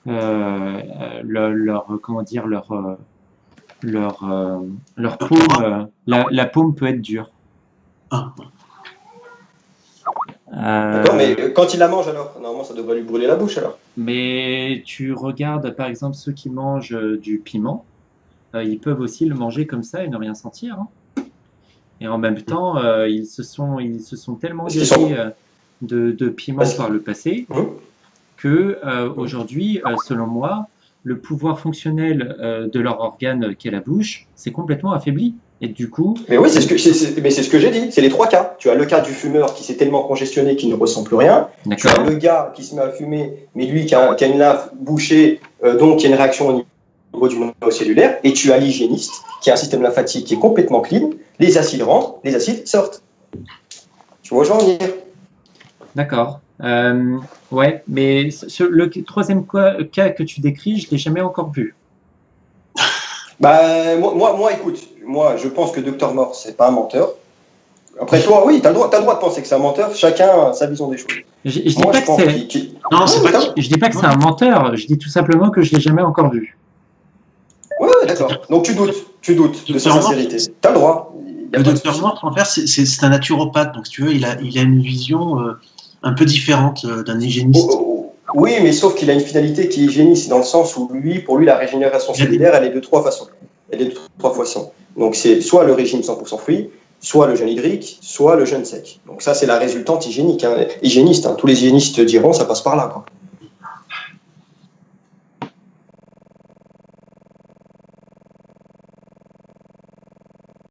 leur paume. La paume peut être dure. D'accord, mais quand il la mange alors, normalement ça devrait lui brûler la bouche alors. Mais tu regardes par exemple ceux qui mangent du piment, ils peuvent aussi le manger comme ça et ne rien sentir. Hein. Et en même temps, ils se sont tellement guéris de piment par le passé que aujourd'hui, selon moi, le pouvoir fonctionnel de leur organe qu'est la bouche, c'est complètement affaibli. Et du coup... Mais oui, c'est ce que j'ai dit. C'est les trois cas. Tu as le cas du fumeur qui s'est tellement congestionné qu'il ne ressent plus rien. Tu as le gars qui se met à fumer, mais lui qui a une lymphe bouchée, donc il y a une réaction au niveau du noyau cellulaire. Et tu as l'hygiéniste qui a un système lymphatique qui est complètement clean. Les acides rentrent, les acides sortent. Tu vois où je veux en venir? D'accord. Ouais, mais le troisième cas que tu décris, je ne l'ai jamais encore vu. Bah, moi, écoute, moi, je pense que Dr Morse, c'est pas un menteur. Après, toi, oui, tu as le droit de penser que c'est un menteur. Chacun a sa vision des choses. Je dis pas que c'est un menteur. Je dis tout simplement que je l'ai jamais encore vu. Ouais, d'accord. Donc tu doutes de sa sincérité. Tu as le droit. Le Dr Morse, en fait, c'est un naturopathe. Donc, si tu veux, il a une vision un peu différente d'un hygiéniste. Oui, mais sauf qu'il a une finalité qui est hygiéniste, dans le sens où pour lui, la régénération cellulaire, elle est de trois façons. Donc c'est soit le régime 100% fruits, soit le jeûne hydrique, soit le jeûne sec. Donc ça, c'est la résultante hygiénique. Hygiéniste, tous les hygiénistes diront, ça passe par là. Quoi.